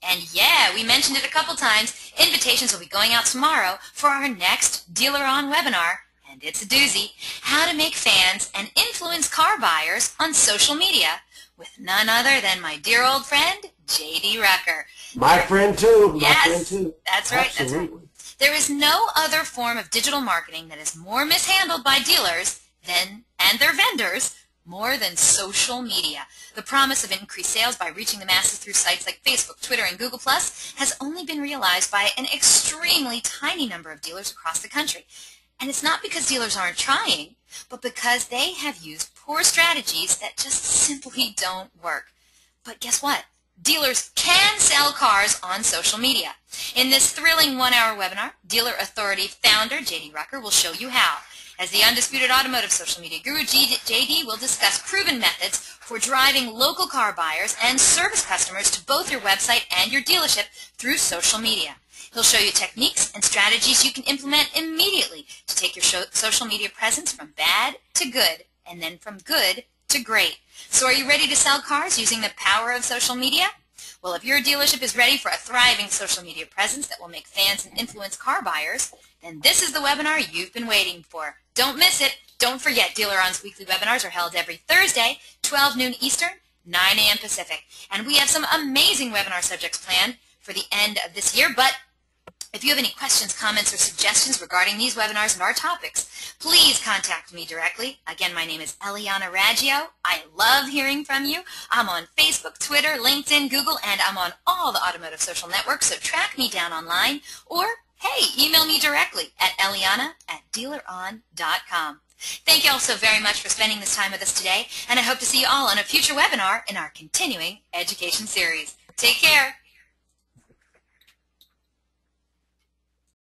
And yeah, we mentioned it a couple times. Invitations will be going out tomorrow for our next Dealer On webinar. And it's a doozy, how to make fans and influence car buyers on social media with none other than my dear old friend, J.D. Rucker. My friend too. Yes, my friend too. That's right. Absolutely. That's right. There is no other form of digital marketing that is more mishandled by dealers and their vendors more than social media. The promise of increased sales by reaching the masses through sites like Facebook, Twitter, and Google+ has only been realized by an extremely tiny number of dealers across the country. And it's not because dealers aren't trying, but because they have used poor strategies that just simply don't work. But guess what? Dealers can sell cars on social media. In this thrilling one-hour webinar, Dealer Authority founder J.D. Rucker will show you how. As the undisputed automotive social media guru, J.D. will discuss proven methods for driving local car buyers and service customers to both your website and your dealership through social media. He'll show you techniques and strategies you can implement immediately to take your social media presence from bad to good and then from good to great. So are you ready to sell cars using the power of social media? Well, if your dealership is ready for a thriving social media presence that will make fans and influence car buyers, then this is the webinar you've been waiting for. Don't miss it. Don't forget, Dealer On's weekly webinars are held every Thursday, 12 noon Eastern, 9 a.m. Pacific. And we have some amazing webinar subjects planned for the end of this year, but if you have any questions, comments, or suggestions regarding these webinars and our topics, please contact me directly. Again, my name is Eliana Raggio. I love hearing from you. I'm on Facebook, Twitter, LinkedIn, Google, and I'm on all the automotive social networks, so track me down online. Or, hey, email me directly at eliana@dealeron.com. Thank you all so very much for spending this time with us today, and I hope to see you all on a future webinar in our continuing education series. Take care.